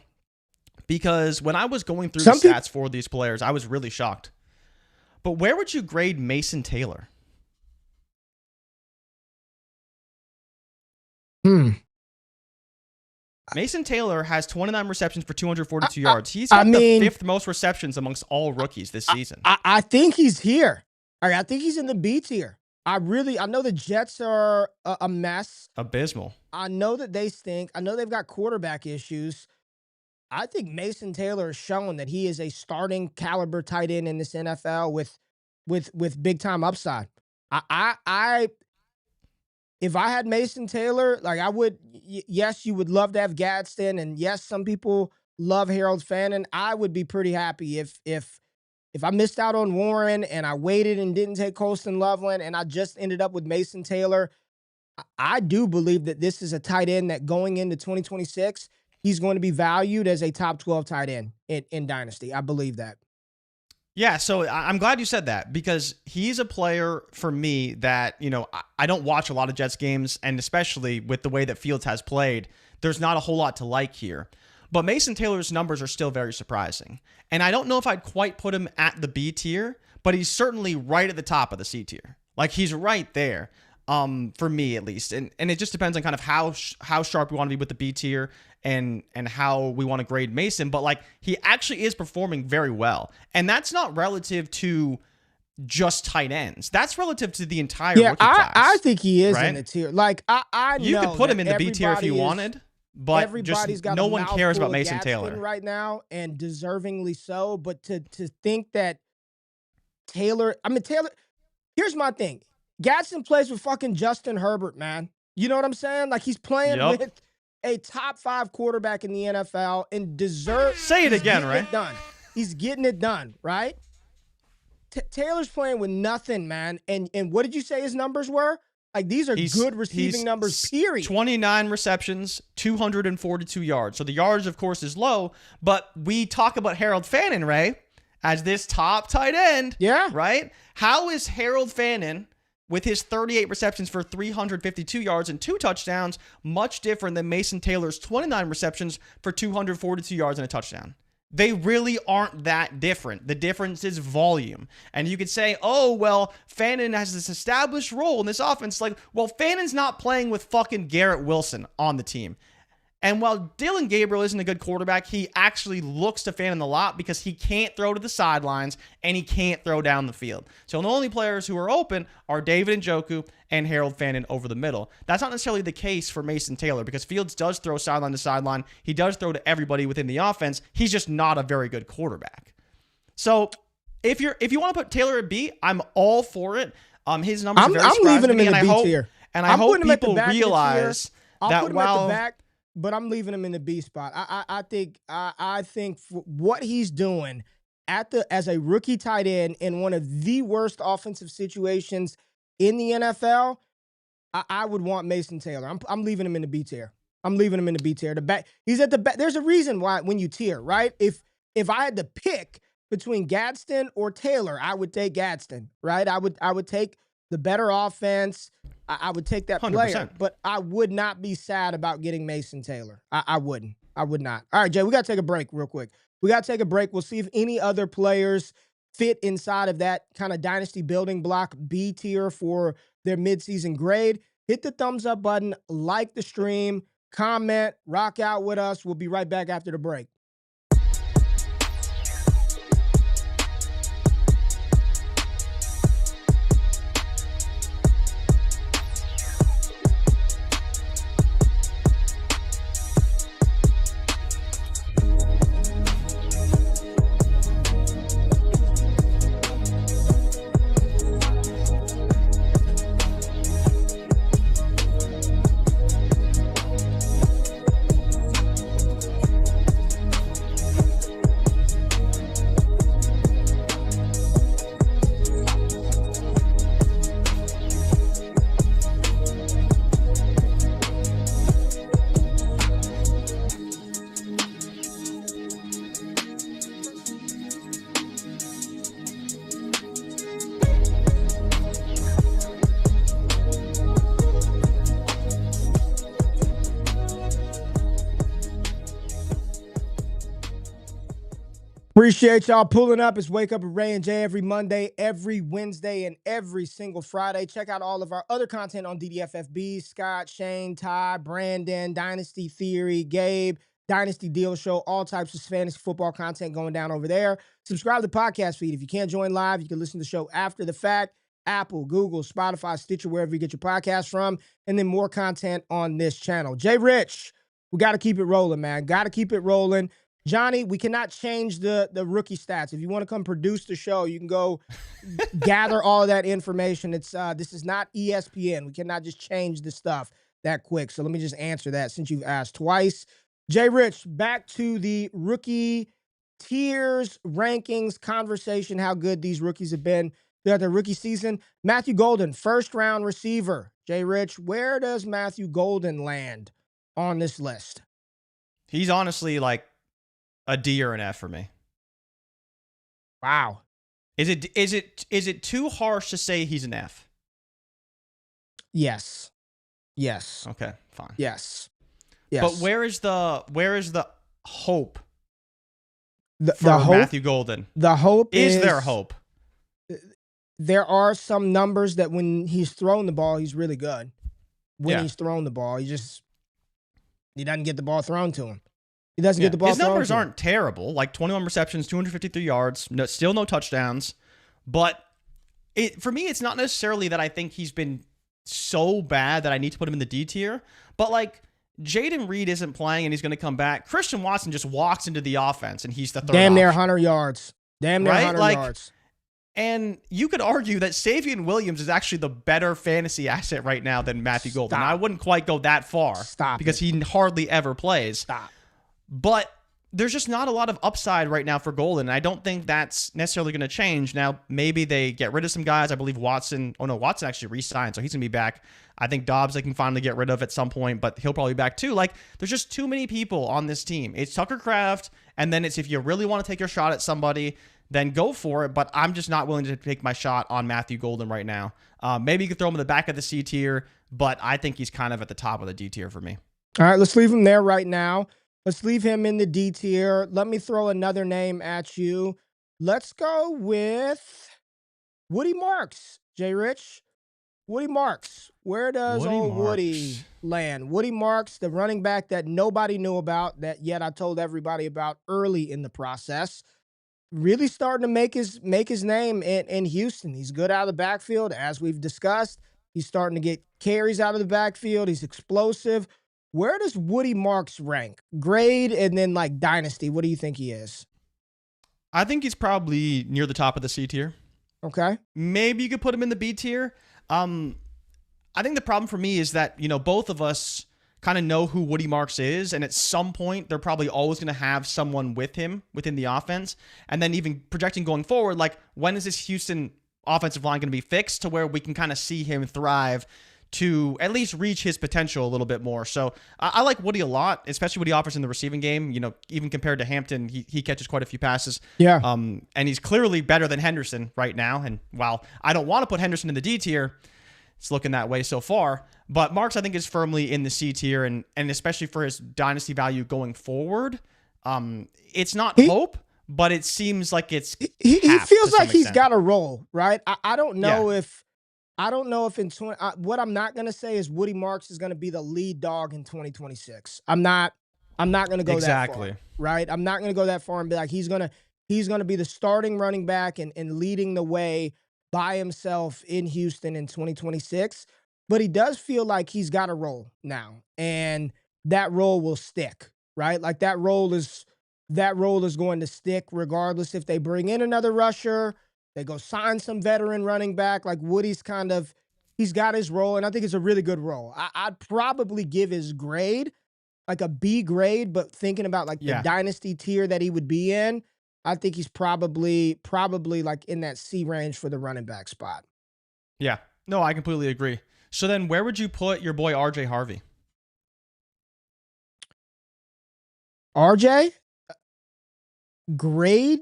because when I was going through the stats for these players, I was really shocked. But where would you grade Mason Taylor? Mason Taylor has 29 receptions for 242 yards. He's got the 5th most receptions amongst all rookies this season. I think he's here. I think he's in the B tier. I know the Jets are a mess. Abysmal. I know that they stink. I know they've got quarterback issues. I think Mason Taylor has shown that he is a starting caliber tight end in this NFL with big time upside. If I had Mason Taylor, like I would, yes, you would love to have Gadsden, and yes, some people love Harold Fannin. I would be pretty happy if I missed out on Warren and I waited and didn't take Colston Loveland and I just ended up with Mason Taylor. I do believe that this is a tight end that going into 2026, he's going to be valued as a top 12 tight end in Dynasty. I believe that. Yeah, so I'm glad you said that because he's a player for me that, I don't watch a lot of Jets games, and especially with the way that Fields has played, there's not a whole lot to like here. But Mason Taylor's numbers are still very surprising. And I don't know if I'd quite put him at the B tier, but he's certainly right at the top of the C tier. Like, he's right there. For me at least. And it just depends on kind of how sharp we want to be with the B tier and how we want to grade Mason. But like, he actually is performing very well. And that's not relative to just tight ends. That's relative to the entire rookie class. I think he is right? in the tier. Like, I know you could put him in the B tier if you wanted, but just no one cares about Mason Taylor right now, and deservingly so. But to think that Taylor, here's my thing. Gadsden plays with fucking Justin Herbert, man. You know what I'm saying? Like, he's playing with a top 5 quarterback in the NFL and deserves. Say it again, right? He's getting it done, right? Taylor's playing with nothing, man. And what did you say his numbers were? Like, these are good receiving numbers, period. 29 receptions, 242 yards. So the yards, of course, is low, but we talk about Harold Fannin, Ray, as this top tight end. Yeah. Right? How is Harold Fannin, with his 38 receptions for 352 yards and 2 touchdowns, much different than Mason Taylor's 29 receptions for 242 yards and a touchdown? They really aren't that different. The difference is volume. And you could say, oh, well, Fannin has this established role in this offense. Like, well, Fannin's not playing with fucking Garrett Wilson on the team. And while Dylan Gabriel isn't a good quarterback, he actually looks to Fannin a lot because he can't throw to the sidelines and he can't throw down the field. So the only players who are open are David Njoku and Harold Fannin over the middle. That's not necessarily the case for Mason Taylor because Fields does throw sideline to sideline. He does throw to everybody within the offense. He's just not a very good quarterback. So if you want to put Taylor at B, I'm all for it. His numbers are very surprising. I'm leaving him in the B tier. And I hope people realize that while but I'm leaving him in the B spot. I think for what he's doing as a rookie tight end in one of the worst offensive situations in the NFL, I would want Mason Taylor. I'm leaving him in the B tier. I'm leaving him in the B tier. He's at the back. There's a reason why when you tier, right? If I had to pick between Gadsden or Taylor, I would take Gadsden, right? I would take the better offense. I would take that player, 100%. but I would not be sad about getting Mason Taylor. I wouldn't. I would not. All right, Jay, we got to take a break real quick. We got to take a break. We'll see if any other players fit inside of that kind of dynasty building block B tier for their midseason grade. Hit the thumbs up button, like the stream, comment, rock out with us. We'll be right back after the break. Appreciate y'all pulling up. It's Wake Up with Ray and Jay every Monday, every Wednesday, and every single Friday. Check out all of our other content on DDFFB. Scott, Shane, Ty, Brandon, Dynasty Theory, Gabe, Dynasty Deal Show, all types of fantasy football content going down over there. Subscribe to the podcast feed. If you can't join live, you can listen to the show after the fact. Apple, Google, Spotify, Stitcher, wherever you get your podcast from. And then more content on this channel. JRich, we got to keep it rolling, man. Got to keep it rolling. Johnny, we cannot change the rookie stats. If you want to come produce the show, you can go gather all of that information. It's this is not ESPN. We cannot just change the stuff that quick. So let me just answer that since you've asked twice. JRich, back to the rookie tiers, rankings, conversation, how good these rookies have been throughout their rookie season. Matthew Golden, first-round receiver. JRich, where does Matthew Golden land on this list? He's honestly like a D or an F for me. Wow. Is it too harsh to say he's an F? Yes. Okay, fine. Yes. But where is the hope the for hope, Matthew Golden? The hope is there hope? There are some numbers that when he's thrown the ball, he's really good. When he's thrown the ball, he doesn't get the ball thrown to him. He doesn't get the ball. His numbers aren't terrible, like 21 receptions, 253 yards, still no touchdowns. But for me, it's not necessarily that I think he's been so bad that I need to put him in the D tier. But like Jaden Reed isn't playing and he's going to come back. Christian Watson just walks into the offense and he's the third Damn near option. 100 yards. Damn near 100 yards. And you could argue that Savion Williams is actually the better fantasy asset right now than Matthew Golden. I wouldn't quite go that far. Because he hardly ever plays. But there's just not a lot of upside right now for Golden. And I don't think that's necessarily going to change. Now, maybe they get rid of some guys. I believe Watson actually re-signed, so he's going to be back. I think Dobbs they can finally get rid of at some point, but he'll probably be back too. Like, there's just too many people on this team. It's Tucker Kraft, and then it's if you really want to take your shot at somebody, then go for it. But I'm just not willing to take my shot on Matthew Golden right now. Maybe you could throw him in the back of the C tier, but I think he's kind of at the top of the D tier for me. All right, let's leave him there right now. Let's leave him in the D tier. Let me throw another name at you. Let's go with Woody Marks, JRich. Woody Marks. Where does Woody land? Woody Marks, the running back that nobody knew about, that yet I told everybody about early in the process. Really starting to make his name in Houston. He's good out of the backfield, as we've discussed. He's starting to get carries out of the backfield. He's explosive. Where does Woody Marks rank? Grade and then like Dynasty. What do you think he is? I think he's probably near the top of the C tier. Okay. Maybe you could put him in the B tier. I think the problem for me is that, both of us kind of know who Woody Marks is, and at some point, they're probably always going to have someone with him within the offense. And then even projecting going forward, like, when is this Houston offensive line going to be fixed to where we can kind of see him thrive to at least reach his potential a little bit more. So I like Woody a lot, especially what he offers in the receiving game. Even compared to Hampton, he catches quite a few passes. Yeah. And he's clearly better than Henderson right now. And while I don't want to put Henderson in the D tier, it's looking that way so far. But Marks, I think, is firmly in the C tier, and especially for his dynasty value going forward. It's not hope, but it seems like it's he feels like he's got a role, right? I don't know if in 20 what I'm not gonna say is Woody Marks is gonna be the lead dog in 2026. I'm not gonna go that far, right? I'm not gonna go that far and be like he's gonna be the starting running back and leading the way by himself in Houston in 2026. But he does feel like he's got a role now, and that role will stick, right? Like that role is going to stick regardless if they bring in another rusher, they go sign some veteran running back. Like Woody's he's got his role, and I think it's a really good role. I'd probably give his grade like a B grade, but thinking about like the dynasty tier that he would be in, I think he's probably like in that C range for the running back spot. Yeah. No, I completely agree. So then where would you put your boy RJ Harvey? RJ? Grade?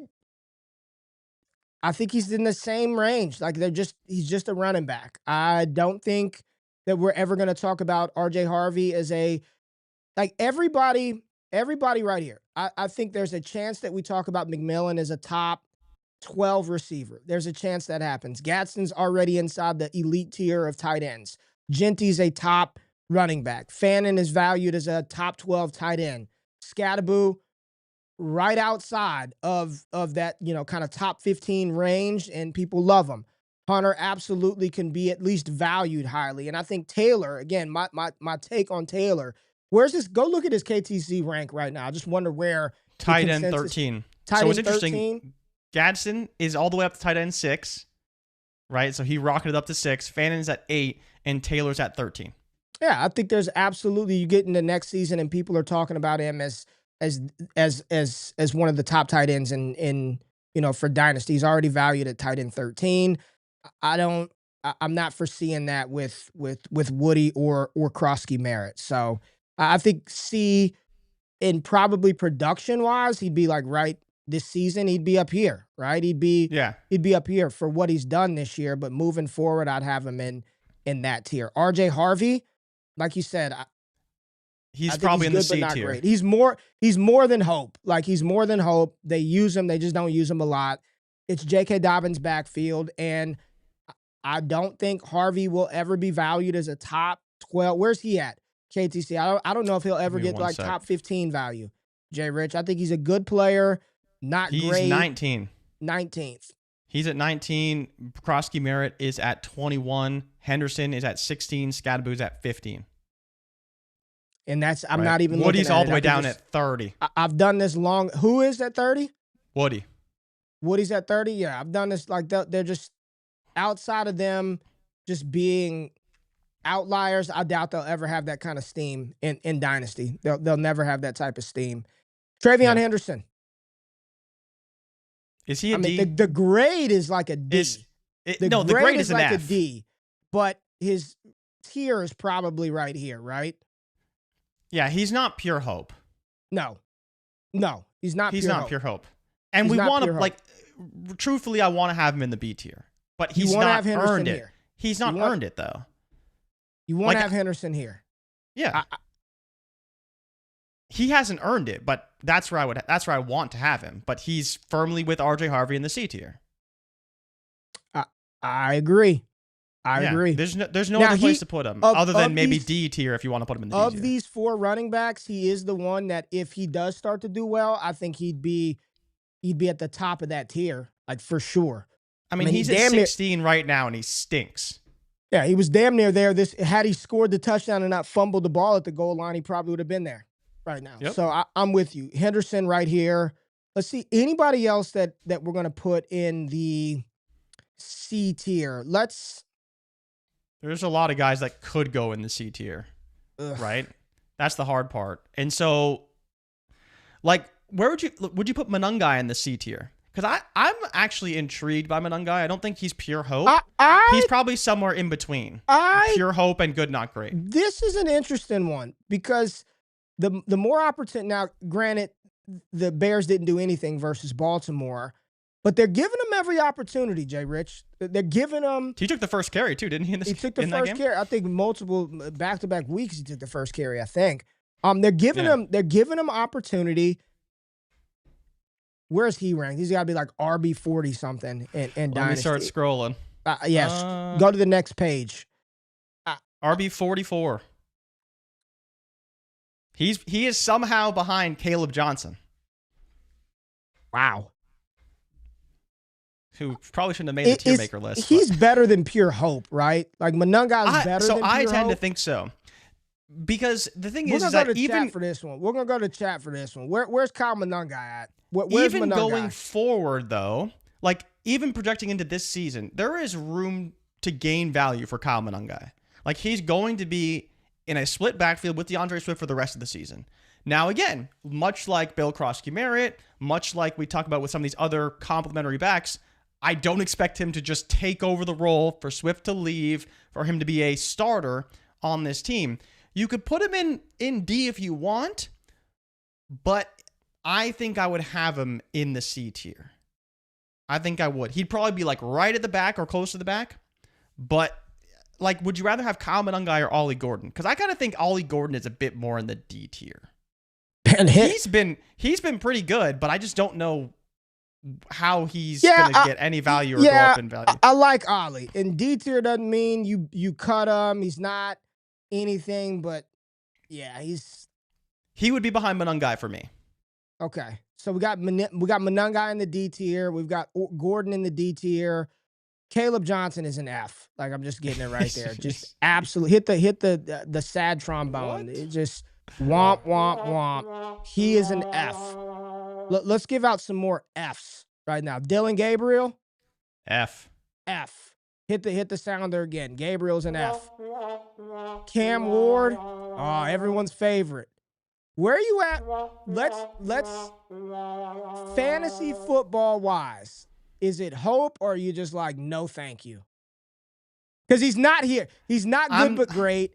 I think he's in the same range. Like he's just a running back. I don't think that we're ever going to talk about RJ Harvey as everybody right here. I think there's a chance that we talk about McMillan as a top 12 receiver. There's a chance that happens. Gadsden's already inside the elite tier of tight ends. Jeanty's a top running back. Fannin is valued as a top 12 tight end. Scattaboo right outside of that, kind of top 15 range, and people love him. Hunter absolutely can be at least valued highly. And I think Taylor, again, my take on Taylor, where's this? Go look at his KTC rank right now. I just wonder where. Tight end 13. Tight so it's end interesting. 13. Gadsden is all the way up to tight end 6, right? So he rocketed up to 6. Fannon's at 8, and Taylor's at 13. Yeah, I think there's absolutely, you get into next season and people are talking about him as one of the top tight ends in for Dynasty. He's already valued at tight end 13. I'm not foreseeing that with Woody or Krosky Merritt. So I think C, in probably production wise, he'd be like right this season. He'd be up here, right? He'd be up here for what he's done this year. But moving forward, I'd have him in that tier. RJ Harvey, like you said, he's probably in the C tier. Great. He's more than hope. Like he's more than hope. They use him. They just don't use him a lot. It's J.K. Dobbins' backfield, and I don't think Harvey will ever be valued as a top 12. Where's he at? KTC. I don't know if he'll ever get like top 15 value. JRich. I think he's a good player. Not great. He's 19. 19th. He's at 19. Krosky Merritt is at 21. Henderson is at 16. Scattaboo's at 15. And that's, I'm not even Woody's looking at all the way down at 30. I've done this long. Who is at 30? Woody. Woody's at 30? Yeah, I've done this. Like, they're just outside of them just being outliers. I doubt they'll ever have that kind of steam in Dynasty. They'll never have that type of steam. TreVeyon Henderson. Is he a D? The grade is like a D. The grade is an like F. a D, but his tier is probably right here, right? Yeah, he's not pure hope. No, he's not. He's not pure hope. And we want to, truthfully, I want to have him in the B tier, but he's not earned it. He's not earned it though. You want to have Henderson here? Yeah. He hasn't earned it, but that's where I want to have him. But he's firmly with RJ Harvey in the C tier. I agree. I agree. There's no other place to put him other than maybe D tier if you want to put him in the D tier. Of these 4 running backs, he is the one that if he does start to do well, I think he'd be at the top of that tier, like for sure. I mean he's at 16 right now and he stinks. Yeah, he was damn near there. Had he scored the touchdown and not fumbled the ball at the goal line, he probably would have been there right now. Yep. So I'm with you. Henderson right here. Let's see anybody else that we're going to put in the C tier. There's a lot of guys that could go in the C tier, right? That's the hard part. And so, like, where would you put Manungai in the C tier? Because I'm actually intrigued by Manungai. I don't think he's pure hope. He's probably somewhere in between pure hope and good, not great. This is an interesting one because the more opportunity. Now, granted, the Bears didn't do anything versus Baltimore, But they're giving him every opportunity, JRich. They're giving him. He took the first carry too, didn't he? He took the first carry. I think multiple back-to-back weeks he took the first carry. I think. They're giving him. They're giving him opportunity. Where's he ranked? He's got to be like RB 40 something in Dynasty. Let me start scrolling. Yes. Go to the next page. RB 44. He is somehow behind Caleb Johnson. Wow. Who probably shouldn't have made the tier maker list. He's better than pure hope, right? Like Monunga's better than pure hope. So I tend to think so. Because the thing is that even chat for this one. We're gonna go to chat for this one. Where's Kyle Monunga at? Where's even Monunga? Going forward though, like even projecting into this season, there is room to gain value for Kyle Monunga. Like he's going to be in a split backfield with DeAndre Swift for the rest of the season. Now again, much like Bill Krosky-Merritt, much like we talk about with some of these other complementary backs, I don't expect him to just take over the role, for Swift to leave, for him to be a starter on this team. You could put him in D if you want, but I think I would have him in the C tier. I think I would. He'd probably be like right at the back or close to the back. But like, would you rather have Kyle Monunga or Ollie Gordon? Because I kind of think Ollie Gordon is a bit more in the D tier. And he's been pretty good, but I just don't know how he's going to get any value or go up in value. I like Ollie. And D tier doesn't mean you cut him. He's not anything, but yeah, he would be behind Monunga for me. Okay. So we got Monunga in the D tier. We've got Gordon in the D tier. Caleb Johnson is an F. Like, I'm just getting it right there. Just absolutely hit the sad trombone. What? It just womp womp womp. He is an F. Let's give out some more Fs right now. Dylan Gabriel, F. Hit the sounder again. Gabriel's an F. Cam Ward, everyone's favorite. Where are you at? Let's fantasy football wise. Is it hope, or are you just like, no, thank you? Because he's not here. He's not good, but great.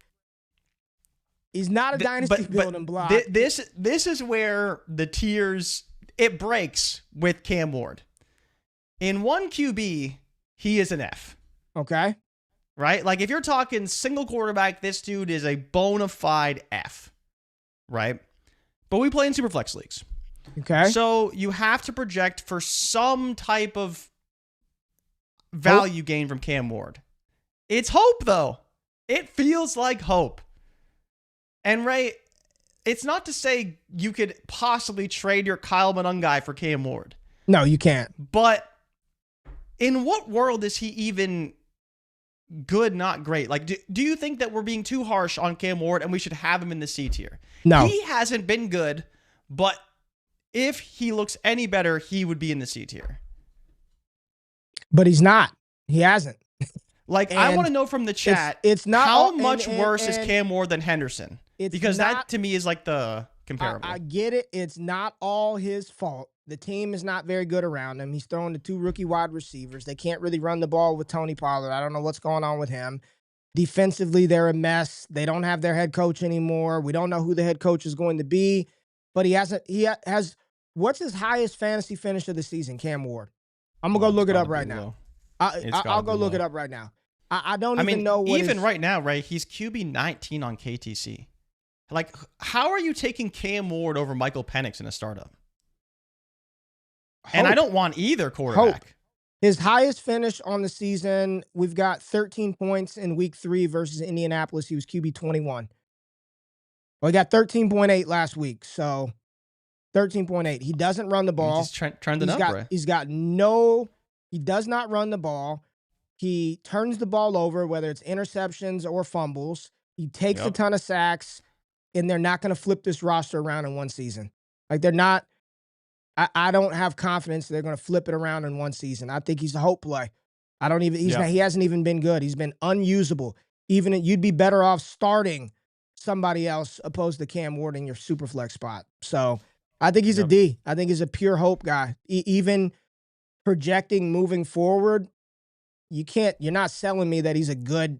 He's not a dynasty building block. This is where the tiers, it breaks with Cam Ward. In one QB, he is an F. Okay. Right? Like, if you're talking single quarterback, this dude is a bona fide F. Right? But we play in Superflex leagues. Okay. So you have to project for some type of value gain from Cam Ward. It's hope, though. It feels like hope. And, Ray, it's not to say you could possibly trade your Kyle Monunga for Cam Ward. No, you can't. But in what world is he even good, not great? Like, do you think that we're being too harsh on Cam Ward and we should have him in the C tier? No. He hasn't been good, but if he looks any better, he would be in the C tier. But he's not. He hasn't. Like, I want to know from the chat, it's not how much worse is Cam Ward than Henderson? Because that, to me, is like the comparable. I get it. It's not all his fault. The team is not very good around him. He's throwing to 2 rookie wide receivers. They can't really run the ball with Tony Pollard. I don't know what's going on with him. Defensively, they're a mess. They don't have their head coach anymore. We don't know who the head coach is going to be. But he has what's his highest fantasy finish of the season, Cam Ward? I'm going to go look it up right now. I'll go look it up right now. I don't even know what even right now, right? He's QB 19 on KTC. Like, how are you taking Cam Ward over Michael Penix in a startup? And I don't want either quarterback. Hope. His highest finish on the season, we've got 13 points in week 3 versus Indianapolis. He was QB 21. Well, he got 13.8 last week, so 13.8. He doesn't run the ball. He's trending up, right? He does not run the ball. He turns the ball over, whether it's interceptions or fumbles. He takes a ton of sacks, and they're not going to flip this roster around in one season. Like, they're not. I don't have confidence they're going to flip it around in one season. I think he's a hope play. He hasn't even been good. He's been unusable. You'd be better off starting somebody else opposed to Cam Ward in your super flex spot. So I think he's a D. I think he's a pure hope guy. Even projecting moving forward, you're not selling me that he's a good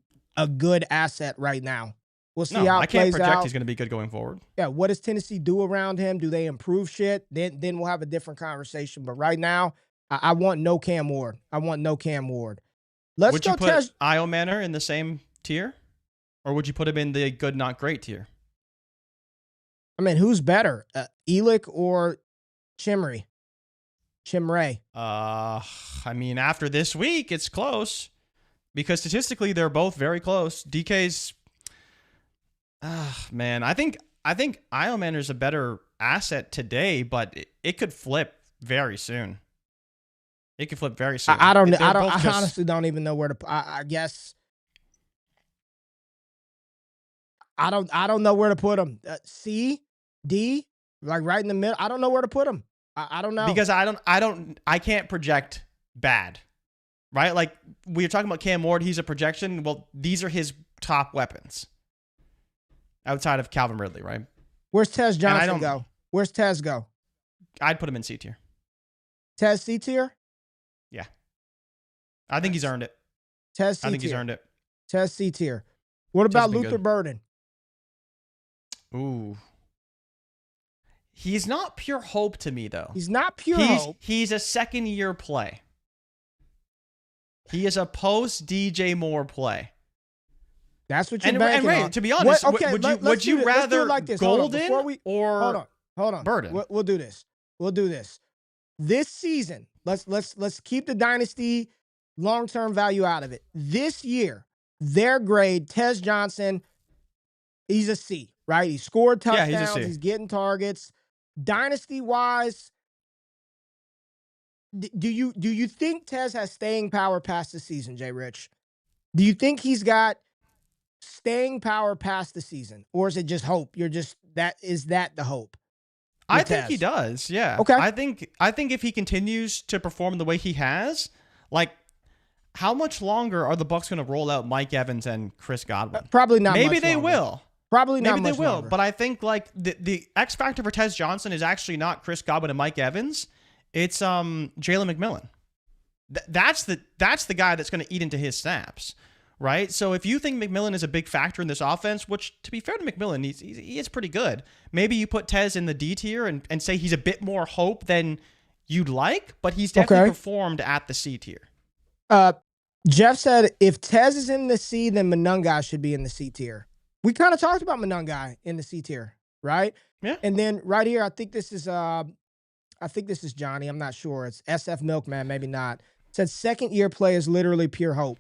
asset right now. We'll see how it plays out. I can't project he's going to be good going forward. Yeah, what does Tennessee do around him? Do they improve shit? Then we'll have a different conversation. But right now, I want no Cam Ward. I want no Cam Ward. Let's would go you put Io Manor in the same tier? Or would you put him in the good, not great tier? I mean, who's better, Elik or Chimray? I mean, after this week, it's close because statistically they're both very close. DK's, man, I think Io Manor's a better asset today, but it could flip very soon. It could flip very soon. I honestly don't even know where to. I guess. I don't know where to put him. C, D, like right in the middle. I don't know where to put him. I don't know. Because I can't project bad, right? Like we were talking about Cam Ward, he's a projection. Well, these are his top weapons outside of Calvin Ridley, right? Where's Tez Johnson go? Where's Tez go? I'd put him in C tier. Tez C tier? Yeah. I think he's earned it. Tez C tier. I think he's earned it. Tez C tier. What about Luther Burden? Ooh. He's not pure hope to me, though. He's not pure hope. He's a second-year play. He is a post-DJ Moore play. That's what you're banking on. To be honest, would you rather like this. Golden or hold on. Burden? We'll do this. This season, let's keep the Dynasty long-term value out of it. This year, their grade, Tez Johnson, he's a C, right? He scored touchdowns. Yeah, he's a C. He's getting targets. Dynasty-wise, do you think Tez has staying power past the season, JRich? Do you think he's got staying power past the season, or is it just hope? Is that the hope? I think he does. Yeah. Okay. I think if he continues to perform the way he has, like, how much longer are the Bucs going to roll out Mike Evans and Chris Godwin? Probably not. Maybe they will. Probably not. Maybe they will. Longer. But I think like the X factor for Tez Johnson is actually not Chris Godwin and Mike Evans. It's Jalen McMillan. That's the guy that's going to eat into his snaps. Right? So if you think McMillan is a big factor in this offense, which to be fair to McMillan, he is pretty good. Maybe you put Tez in the D tier and say he's a bit more hope than you'd like, but he's definitely performed at the C tier. Jeff said if Tez is in the C, then Monungai should be in the C tier. We kind of talked about Monungai in the C tier, right? Yeah. And then right here, I think this is Johnny. I'm not sure. It's SF Milkman, maybe not. It said second year play is literally pure hope.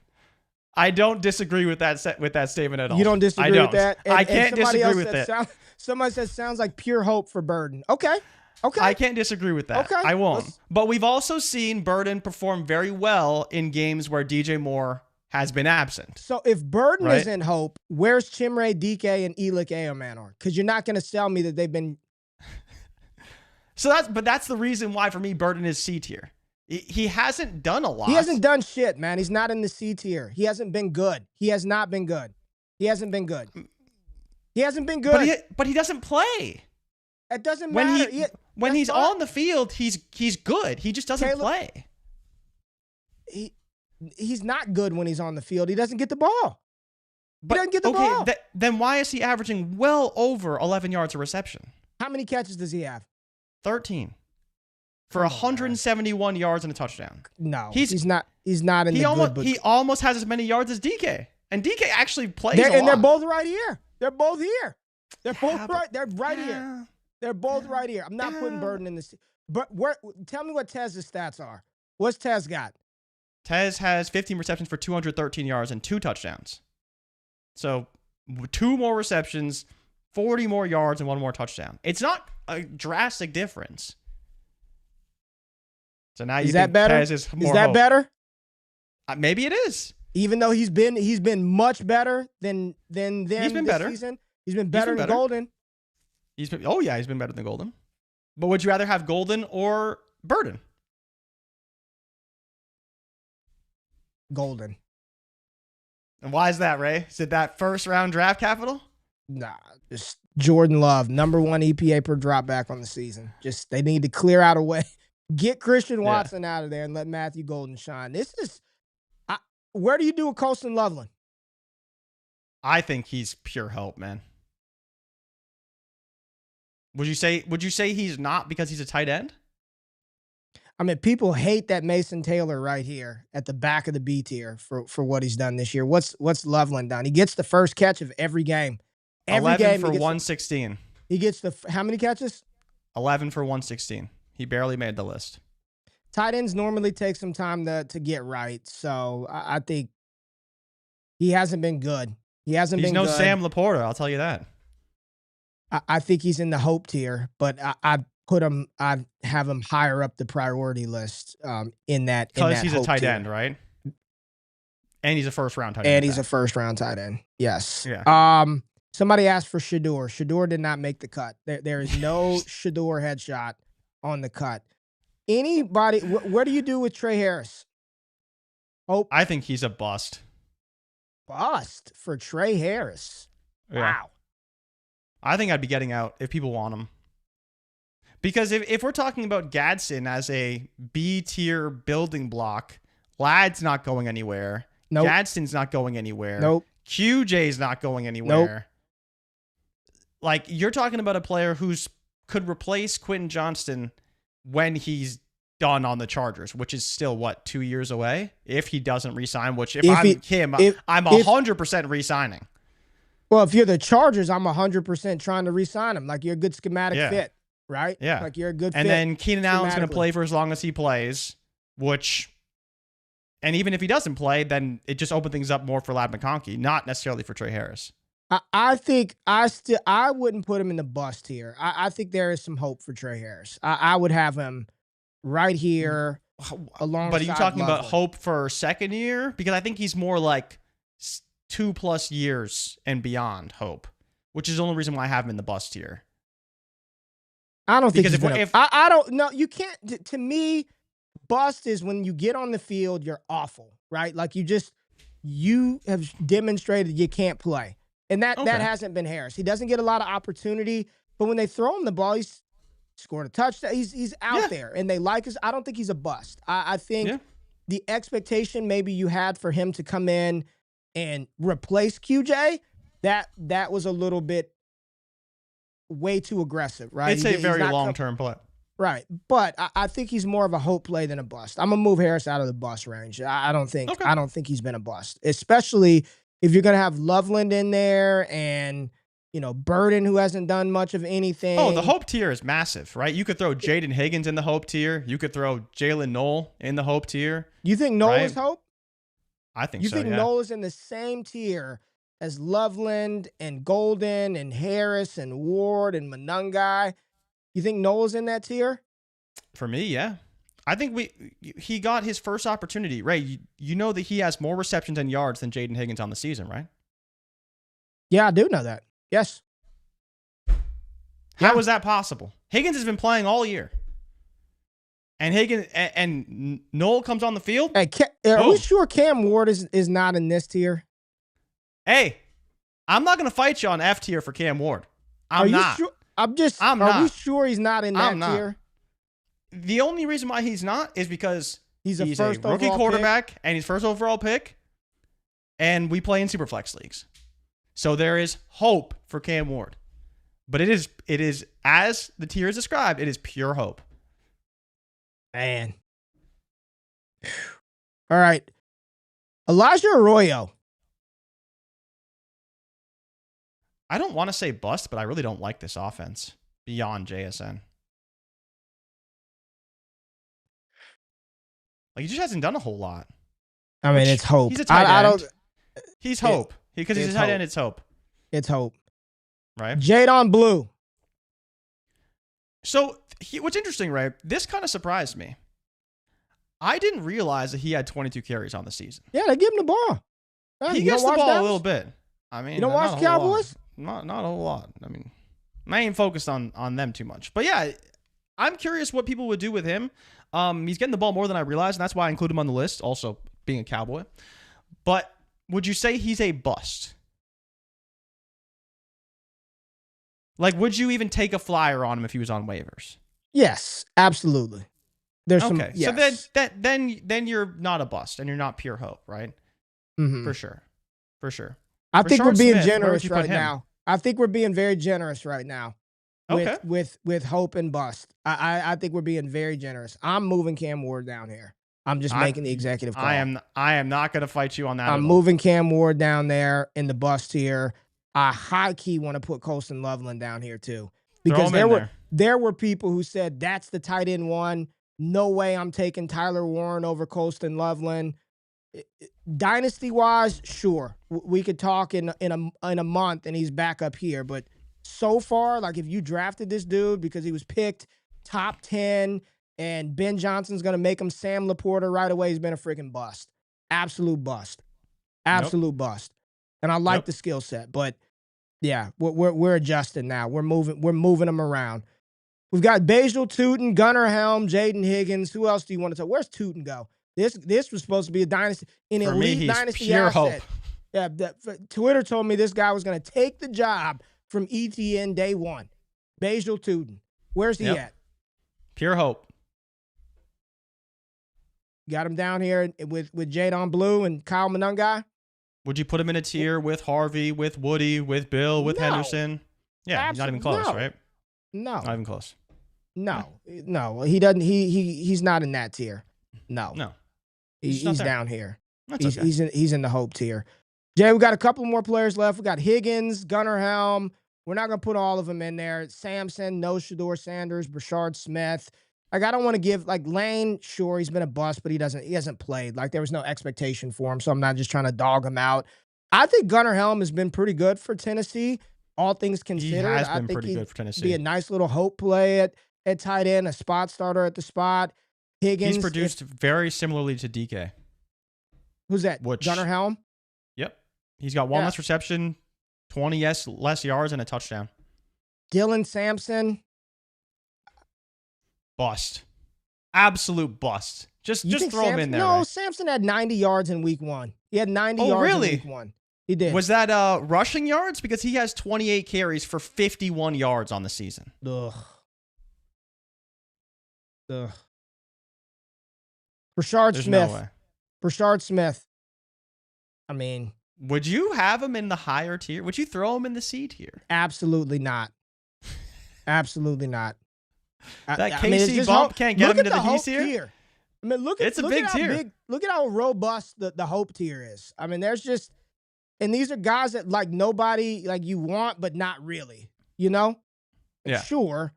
I don't disagree with that statement at all. You don't disagree with that? I can't disagree with that. Somebody said sounds like pure hope for Burden. Okay. I can't disagree with that. Okay. I won't. But we've also seen Burden perform very well in games where DJ Moore has been absent. So if Burden is in hope, where's Chimray, DK, and Elik Eomanor? Because you're not going to sell me that they've been. That's the reason why for me Burden is C tier. He hasn't done a lot. He hasn't done shit, man. He's not in the C tier. He hasn't been good. He has not been good. He hasn't been good. But he doesn't play. It doesn't matter. When he's on the field, he's good. He just doesn't play. He's not good when he's on the field. He doesn't get the ball. He doesn't get the ball. Then why is he averaging well over 11 yards a reception? How many catches does he have? 13. For 171 yards and a touchdown. No, he's not in the good. He almost has as many yards as DK. And DK actually plays a lot. And they're both right here. They're both here. They're both right. They're right here. They're both right here. I'm not putting Burden in this. But tell me what Tez's stats are. What's Tez got? Tez has 15 receptions for 213 yards and 2 touchdowns. So 2 more receptions, 40 more yards, and 1 more touchdown. It's not a drastic difference. So now you think Tez is more hope. Better? Maybe it is. Even though he's been much better than this season. He's been better than Golden. He's been better than Golden. But would you rather have Golden or Burden? Golden. And why is that, Ray? Is it that first round draft capital? Nah, just Jordan Love, #1 EPA per drop back on the season. Just they need to clear out a way. Get Christian Watson out of there and let Matthew Golden shine. This is where do you do a Colston Loveland? I think he's pure hope, man. Would you say he's not because he's a tight end? I mean, people hate that Mason Taylor right here at the back of the B tier for what he's done this year. What's Loveland done? He gets the first catch of every game. Every 11 game for 116. He gets how many catches? 11 for 116. He barely made the list. Tight ends normally take some time to get right, so I think he hasn't been good. He's no good. Sam Laporta, I'll tell you that. I think he's in the hope tier, but I have him higher up the priority list in that. Because he's a tight tier. end, right? And he's a first-round tight end. And he's a first-round tight end. Yes. Yeah. Somebody asked for Shador. Shador did not make the cut. There is no Shador headshot on the cut. Anybody? What do you do with Trey Harris? Hope. I think he's a bust. Bust for Trey Harris. Yeah. Wow. I think I'd be getting out if people want him. Because if we're talking about Gadsden as a B-tier building block, Ladd's not going anywhere. Nope. Gadsden's not going anywhere. Nope. QJ's not going anywhere. Nope. Like, you're talking about a player could replace Quentin Johnston when he's done on the Chargers, which is still, 2 years away? If he doesn't re-sign, which I'm 100% re-signing. Well, if you're the Chargers, I'm 100% trying to re-sign him. Like, you're a good schematic fit, right? Yeah. Like, you're a good fit. And then Keenan Allen's going to play for as long as he plays, and even if he doesn't play, then it just opens things up more for Ladd McConkey, not necessarily for Trey Harris. I think I wouldn't put him in the bust here. I think there is some hope for Trey Harris. I would have him right here alongside. But are you talking Loveland. about hope for second year? Because I think he's more like 2+ years and beyond hope, which is the only reason why I have him in the bust here. I don't think because I don't know. You can't. To me, bust is when you get on the field, you're awful, right? Like you have demonstrated you can't play. And that hasn't been Harris. He doesn't get a lot of opportunity, but when they throw him the ball, he's scored a touchdown. He's out there, and they like us. I don't think he's a bust. I think the expectation maybe you had for him to come in and replace QJ, that was a little bit way too aggressive, right? It's a very long-term play. Right, but I think he's more of a hope play than a bust. I'm gonna move Harris out of the bust range. I don't think he's been a bust, especially if you're gonna have Loveland in there and Burden, who hasn't done much of anything. Oh, the hope tier is massive, right? You could throw Jaden Higgins in the hope tier. You could throw Jalen Knoll in the hope tier. You think Knoll is hope? I think so. You think Knoll is in the same tier as Loveland and Golden and Harris and Ward and Monungai? You think Knoll's in that tier? For me, yeah. I think he got his first opportunity. Ray, you know that he has more receptions and yards than Jaden Higgins on the season, right? Yeah, I do know that. Yes. How is that possible? Higgins has been playing all year. And Higgins and Knoll comes on the field. Hey, are we sure Cam Ward is not in this tier? Hey, I'm not going to fight you on F tier for Cam Ward. I'm not. Sure? Are we sure he's not in that tier? The only reason why he's not is because he's a rookie quarterback and he's first overall pick, and we play in Superflex leagues. So there is hope for Cam Ward. But it is as the tier is described, it is pure hope. Man. All right. Elijah Arroyo. I don't want to say bust, but I really don't like this offense beyond JSN. Like, he just hasn't done a whole lot. I mean, it's hope. He's a tight end. He's hope. Because he's a tight end, it's hope. It's hope. Right? Jadon Blue. So, what's interesting, right? This kind of surprised me. I didn't realize that he had 22 carries on the season. Yeah, they give him the ball. He gets the ball a little bit. I mean, you don't watch Cowboys? Not a whole lot. I mean, I ain't focused on them too much. But yeah, I'm curious what people would do with him. He's getting the ball more than I realized, and that's why I include him on the list, also being a Cowboy. But would you say he's a bust? Like, would you even take a flyer on him if he was on waivers? Yes, absolutely. There's okay. Some, yes. So then you're not a bust, and you're not pure hope, right? Mm-hmm. For sure. I think we're being Smith, generous right now. I think we're being very generous right now. Okay. with hope and bust. I think we're being very generous. I'm moving Cam Ward down here. I'm just making the executive call. I am not going to fight you on that. I'm moving Cam Ward down there in the bust tier. I high key want to put Colston Loveland down here too, because there were people who said that's the tight end one. No way I'm taking Tyler Warren over Colston Loveland. Dynasty wise, sure, we could talk in a month and he's back up here. But so far, like if you drafted this dude because he was picked top 10 and Ben Johnson's gonna make him Sam Laporta right away, he's been a freaking bust, absolute bust, bust. And I like the skill set, but yeah, we're adjusting now. We're moving them around. We've got Basil Tootin, Gunnar Helm, Jaden Higgins. Who else do you want to tell? Where's Tootin go? This was supposed to be a dynasty, an elite dynasty pure asset. Hope. Yeah, Twitter told me this guy was going to take the job from ETN day one. Basil Tootin. Where's he at? Pure hope. Got him down here with Jadon Blue and Kyle Monungai. Would you put him in a tier with Harvey, with Woody, with Bill, with Henderson? Yeah, he's not even close, right? No. Not even close. No. He doesn't. He's not in that tier. No. He's down here. That's okay. He's in the hope tier. Jay, we got a couple more players left. We got Higgins, Gunnar Helm. We're not gonna put all of them in there. Samson, No Shador Sanders, Brashard Smith. Like, I don't want to give, like, Lane, sure, he's been a bust, but he hasn't played. Like, there was no expectation for him, so I'm not just trying to dog him out. I think Gunnar Helm has been pretty good for Tennessee, all things considered. He has been pretty good for Tennessee. Be a nice little hope play at tight end, a spot starter at the spot. Higgins. He's produced very similarly to DK. Who's that? Gunnar Helm? Yep. He's got one less reception, 20 less yards, and a touchdown. Dylan Sampson. Bust. Absolute bust. Just throw him in there. No, right? Sampson had 90 yards in week one. He had 90 yards in week one. He did. Was that rushing yards? Because he has 28 carries for 51 yards on the season. Ugh. Brashard Smith. No way. Brashard Smith. I mean, would you have him in the higher tier? Would you throw him in the C tier? Absolutely not. Absolutely not. That KC bump can't get him into the D tier. I mean, look at a big tier. Look at how robust the hope tier is. I mean, there's just, and these are guys that like nobody like you want, but not really. You know? Yeah. Sure.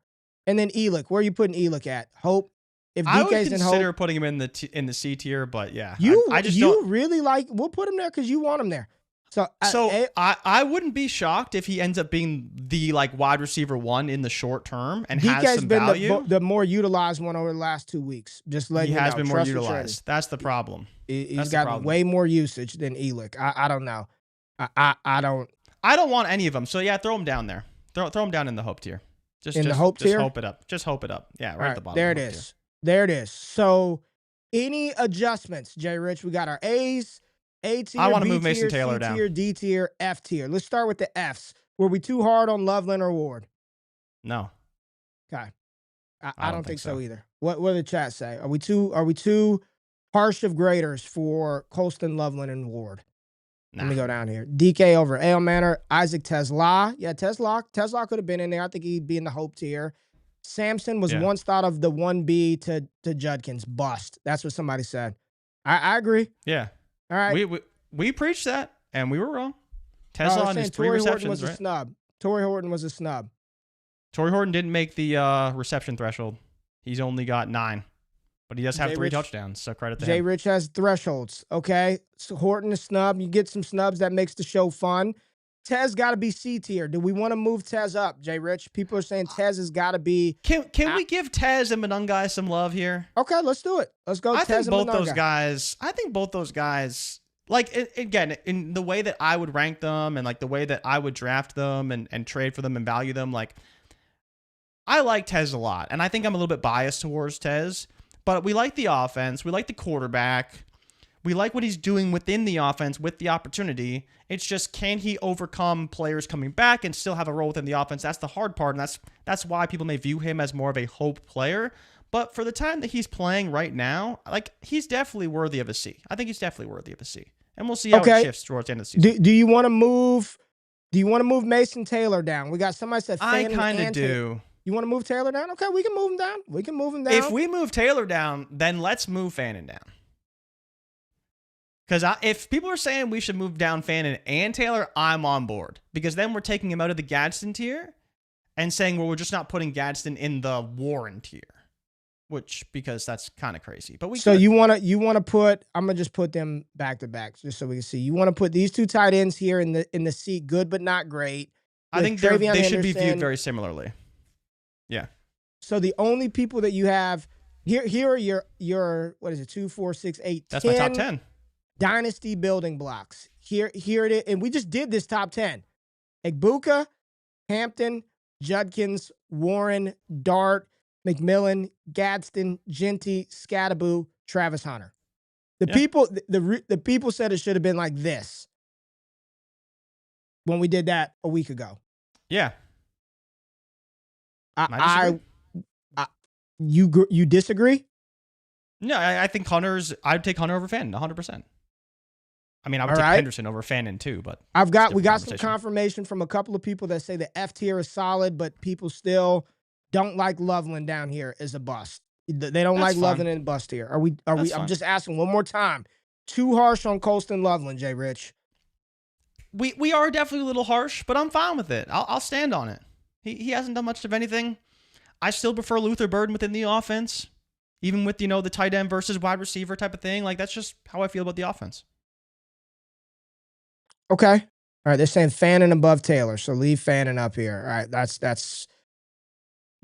And then Elick, where are you putting Elick at? Hope. If DK's I would in consider hope, putting him in the C tier, but yeah, I just don't really like. We'll put him there because you want him there. So I wouldn't be shocked if he ends up being the like wide receiver one in the short term and DK's has some been value. The more utilized one over the last 2 weeks. Just letting you know. He has been more utilized. That's the problem. He's got way more usage than Elick. I don't know. I don't want any of them. So yeah, throw him down there. Throw him down in the hope tier. Just hope tier. Hope it up. Just hope it up. Yeah, right at the bottom. There it is. There it is. So, any adjustments, JRich? We got our A's, A tier, I want to B move Mason tier, Taylor C down. tier, D tier, F tier. Let's start with the Fs. Were we too hard on Loveland or Ward? No. Okay. I don't think so either. What did the chat say? Are we too harsh of graders for Colston, Loveland, and Ward? Nah. Let me go down here. DK over Ale Manor, Isaac Tesla. Yeah, Tesla could have been in there. I think he'd be in the hope tier. Samson was once thought of the 1B to Judkins. Bust. That's what somebody said. I agree. Yeah. All right. We preached that, and we were wrong. Tesla on his 3 receptions, a snub. Torrey Horton was a snub. Torrey Horton didn't make the reception threshold. He's only got 9. But he does have 3 touchdowns, so credit to him. JRich has thresholds, okay? So Horton is snub. You get some snubs. That makes the show fun. Tez got to be C tier. Do we want to move Tez up, JRich? People are saying Tez has got to be. Can we give Tez and Monungai some love here? Okay, let's do it. Let's go. I Tez think and both those guys. I think both those guys. Like again, in the way that I would rank them, and like the way that I would draft them and trade for them and value them, like I like Tez a lot, and I think I'm a little bit biased towards Tez. But we like the offense. We like the quarterback. We like what he's doing within the offense with the opportunity. It's just, can he overcome players coming back and still have a role within the offense? That's the hard part, and that's why people may view him as more of a hope player. But for the time that he's playing right now, like he's definitely worthy of a C. I think he's definitely worthy of a C. And we'll see how it shifts towards the end of the season. Do you want to move Do you want to move Mason Taylor down? We got somebody said Fannin. I kind of do. You want to move Taylor down? Okay, we can move him down. We can move him down. If we move Taylor down, then let's move Fannin down. Because if people are saying we should move down Fannin and Taylor, I'm on board. Because then we're taking him out of the Gadsden tier and saying, well, we're just not putting Gadsden in the Warren tier. Because that's kind of crazy. But we. So you want to put? I'm gonna just put them back to back just so we can see. You want to put these two tight ends here in the seat, good but not great. I think they should be viewed very similarly. Yeah. So the only people that you have here are your what is it? 2, 4, 6, 8, That's 10 my top 10 dynasty building blocks. Here it is, and we just did this top 10. Egbuka, Hampton, Judkins, Warren, Dart, McMillan, Gadsden, Jeanty, Scattaboo, Travis Hunter. The people said it should have been like this when we did that a week ago. Yeah. You disagree? No, I think I'd take Hunter over Fannin 100%. I mean, I would take Henderson over Fannin too, but we got some confirmation from a couple of people that say the F tier is solid, but people still don't like Loveland down here as a bust. They don't like Loveland in the bust here. Are we? I'm just asking one more time. Too harsh on Colston Loveland, JRich. We are definitely a little harsh, but I'm fine with it. I'll stand on it. He hasn't done much of anything. I still prefer Luther Burden within the offense, even with, the tight end versus wide receiver type of thing. Like, that's just how I feel about the offense. Okay. All right. They're saying Fannin above Taylor, so leave Fannin up here. All right. That's.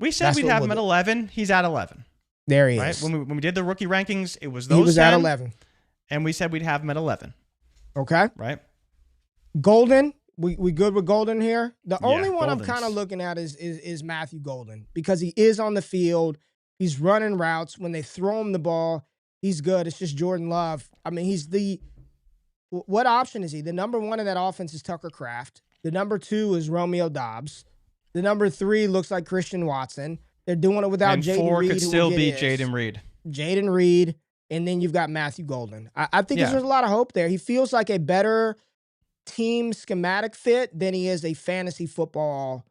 We said we'd have him at 11. He's at 11. There he is. Right? When we did the rookie rankings, it was those. He was 10, at 11. And we said we'd have him at 11. Okay. Right. Golden. We good with Golden here? The only one Golden's. I'm kind of looking at is Matthew Golden, because he is on the field. He's running routes. When they throw him the ball, he's good. It's just Jordan Love. I mean, what option is he? The number 1 in that offense is Tucker Kraft. The number 2 is Romeo Dobbs. The number 3 looks like Christian Watson. They're doing it without Jaden Reed. And 4 could still be Jaden Reed. Jaden Reed. And then you've got Matthew Golden. I think there's a lot of hope there. He feels like a better team schematic fit than he is a fantasy football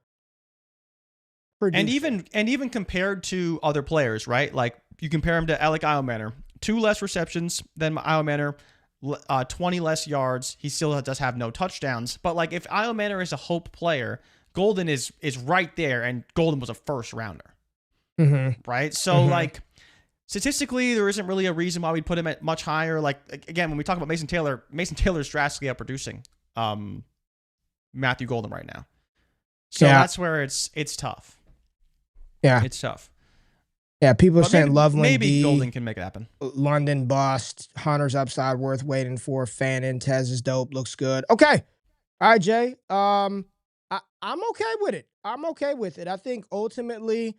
producer. And even compared to other players, right? Like, you compare him to Alec Eilmanor. 2 less receptions than Eilmanor, 20 less yards. He still does have no touchdowns. But, like, if Eilmanor is a hope player, Golden is right there, and Golden was a first rounder. Mm-hmm. Right? So, like, statistically, there isn't really a reason why we'd put him at much higher. Like, again, when we talk about Mason Taylor is drastically outproducing Matthew Golden right now. So that's where it's tough. Yeah. It's tough. Yeah, people are saying Loveland maybe Golden can make it happen. London bust. Hunter's upside worth waiting for. Fannin, Tez is dope. Looks good. Okay. All right, Jay. I'm okay with it. I'm okay with it. I think ultimately,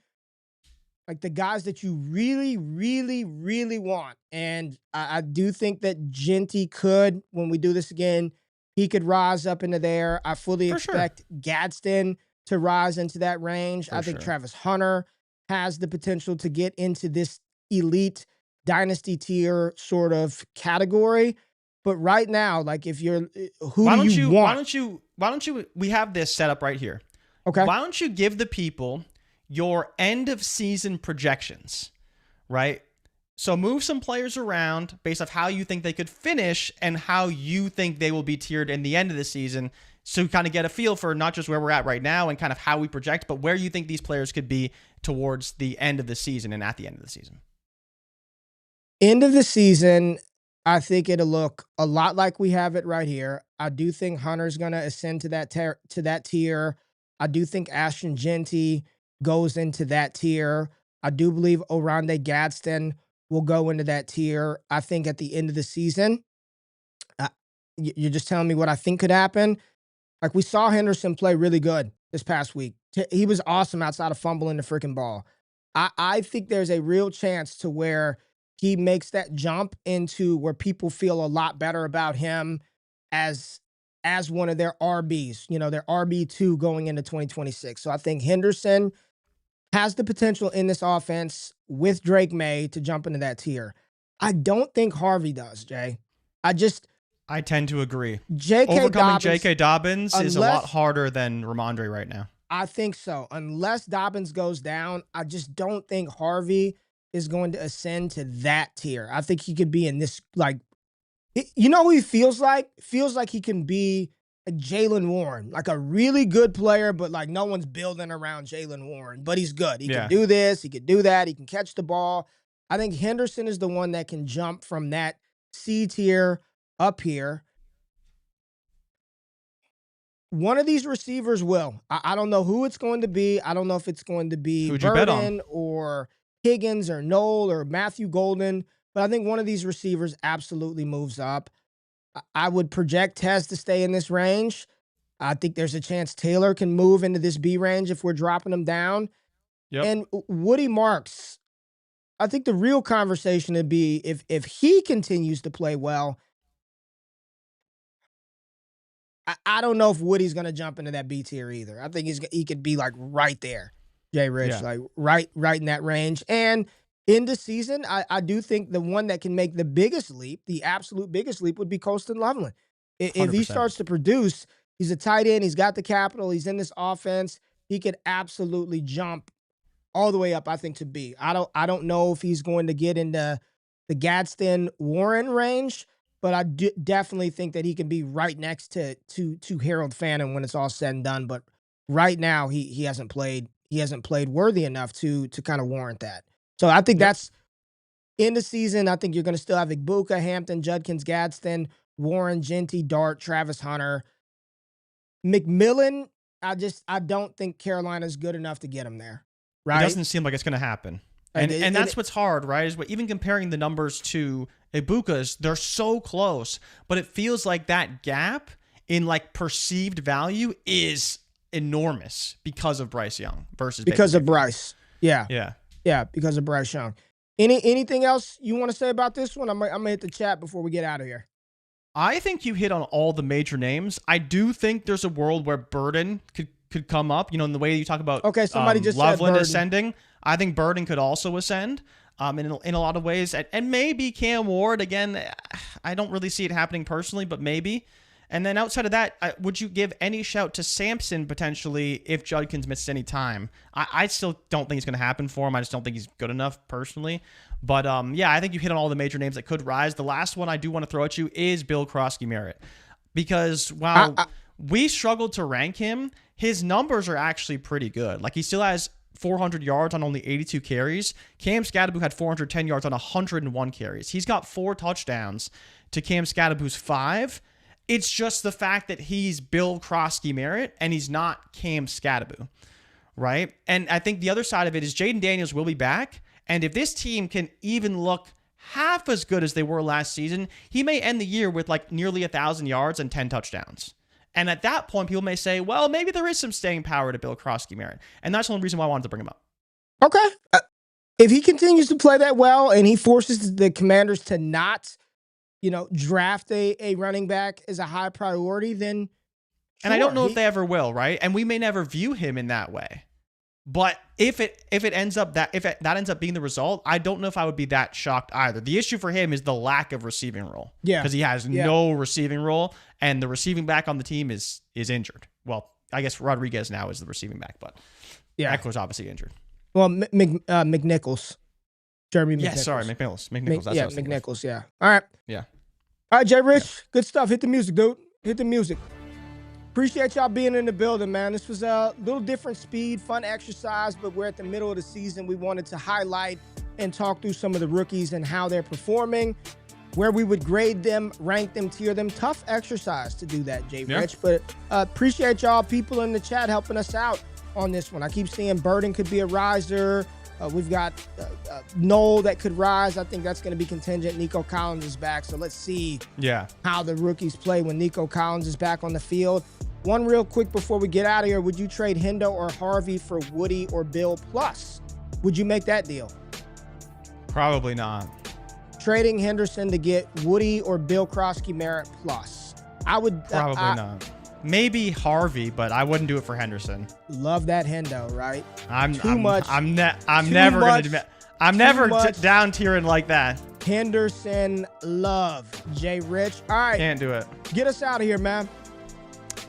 like, the guys that you really, really, really want, and I do think that Jeanty could, when we do this again, he could rise up into there. I fully expect Gadsden to rise into that range. I think Travis Hunter has the potential to get into this elite dynasty tier sort of category. But right now, like, if you're why don't you we have this set up right here. Okay. Why don't you give the people your end of season projections, right? So move some players around based off how you think they could finish and how you think they will be tiered in the end of the season. So you kind of get a feel for not just where we're at right now and kind of how we project, but where you think these players could be towards the end of the season and at the end of the season. End of the season, I think it'll look a lot like we have it right here. I do think Hunter's going to ascend to that tier. I do think Ashton Jeanty goes into that tier. I do believe Oronde Gadsden will go into that tier. I think at the end of the season, you're just telling me what I think could happen. Like, we saw Henderson play really good this past week. He was awesome outside of fumbling the freaking ball. I think there's a real chance to where he makes that jump into where people feel a lot better about him as one of their RBs, their RB2 going into 2026. So I think Henderson has the potential in this offense with Drake May to jump into that tier. I don't think Harvey does, Jay. I tend to agree. Overcoming Dobbins, J.K. Dobbins is a lot harder than Ramondre right now. I think so. Unless Dobbins goes down, I just don't think Harvey is going to ascend to that tier. I think he could be in this, like, you know who he feels like? Feels like he can be a Jaylen Warren, like a really good player, but like no one's building around Jaylen Warren. But he's good. He can do this. He can do that. He can catch the ball. I think Henderson is the one that can jump from that C tier up here. One of these receivers will. I don't know who it's going to be. I don't know if it's going to be Burden or Higgins or Knoll or Matthew Golden, but I think one of these receivers absolutely moves up. I would project Tez to stay in this range. I think there's a chance Taylor can move into this B range if we're dropping him down. Yep. And Woody Marks, I think the real conversation would be if he continues to play well. I don't know if Woody's going to jump into that B tier either. I think he could be like right there, JRich, like right in that range. And in the season, I do think the one that can make the biggest leap, the absolute biggest leap, would be Colston Loveland. If he starts to produce, he's a tight end, he's got the capital, he's in this offense, he could absolutely jump all the way up, I think, to B. I don't know if he's going to get into the Gadsden Warren range, but I definitely think that he can be right next to Harold Fannin when it's all said and done. But right now, he hasn't played worthy enough to kind of warrant that. So I think that's in the season. I think you're going to still have Igbuka, Hampton, Judkins, Gadsden, Warren, Jeanty, Dart, Travis Hunter, McMillan. I don't think Carolina's good enough to get him there. Right? It doesn't seem like it's going to happen. And that's what's hard, right? Is even comparing the numbers to Ibuka's, they're so close, but it feels like that gap in like perceived value is enormous because of Bryce Young versus because of Bryce. Yeah, because of Bryce Young. Anything else you want to say about this one? I'm gonna hit the chat before we get out of here. I think you hit on all the major names. I do think there's a world where Burden could come up. You know, in the way you talk about somebody just Loveland said ascending. I think Burden could also ascend in a lot of ways. And maybe Cam Ward, again, I don't really see it happening personally, but maybe. And then outside of that, would you give any shout to Sampson potentially if Judkins misses any time? I still don't think it's going to happen for him. I just don't think he's good enough personally. But I think you hit on all the major names that could rise. The last one I do want to throw at you is Bill Krosky-Merritt. Because while we struggled to rank him, his numbers are actually pretty good. Like he still has 400 yards on only 82 carries. Cam Scadaboo had 410 yards on 101 carries. He's got 4 touchdowns to Cam Scadaboo's 5. It's just the fact that he's Bill Krosky-Merritt and he's not Cam Scadaboo, right? And I think the other side of it is Jaden Daniels will be back. And if this team can even look half as good as they were last season, he may end the year with like nearly 1,000 yards and 10 touchdowns. And at that point, people may say, well, maybe there is some staying power to Bill Krosky-Merritt. And that's the only reason why I wanted to bring him up. Okay. If he continues to play that well and he forces the Commanders to not, draft a running back as a high priority, then sure. And I don't know if they ever will, right? And we may never view him in that way. But if that ends up being the result, I don't know if I would be that shocked either. The issue for him is the lack of receiving role. Yeah. Because he has no receiving role, and the receiving back on the team is injured. Well, I guess Rodriguez now is the receiving back, but Eckler's obviously injured. Well, McNichols. Jeremy McNichols. Yeah, sorry, McNichols. McNichols, yeah. All right. Yeah. All right, JRich, good stuff. Hit the music, dude. Hit the music. Appreciate y'all being in the building, man. This was a little different speed, fun exercise, but we're at the middle of the season. We wanted to highlight and talk through some of the rookies and how they're performing, where we would grade them, rank them, tier them. Tough exercise to do that, JRich, but appreciate y'all people in the chat helping us out on this one. I keep seeing Burden could be a riser. We've got Knoll that could rise. I think that's going to be contingent. Nico Collins is back, so let's see how the rookies play when Nico Collins is back on the field. One real quick before we get out of here, would you trade Hendo or Harvey for Woody or Bill Plus? Would you make that deal? Probably not. Trading Henderson to get Woody or Bill Krosky-Merritt Plus. I would probably not. Maybe Harvey, but I wouldn't do it for Henderson. Love that Hendo, right? I'm never down tiering like that. Henderson, Love, JRich. All right. Can't do it. Get us out of here, man.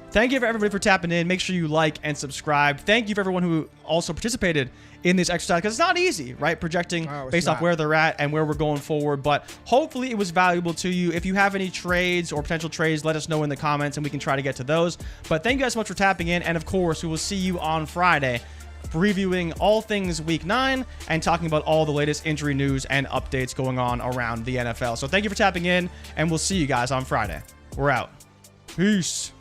Thank you for everybody for tapping in. Make sure you like and subscribe. Thank you for everyone who also participated in this exercise, because it's not easy, right? Projecting based off where they're at and where we're going forward. But hopefully it was valuable to you. If you have any trades or potential trades, let us know in the comments and we can try to get to those. But thank you guys so much for tapping in. And of course, we will see you on Friday, previewing all things week 9 and talking about all the latest injury news and updates going on around the NFL. So thank you for tapping in, and we'll see you guys on Friday. We're out. Peace.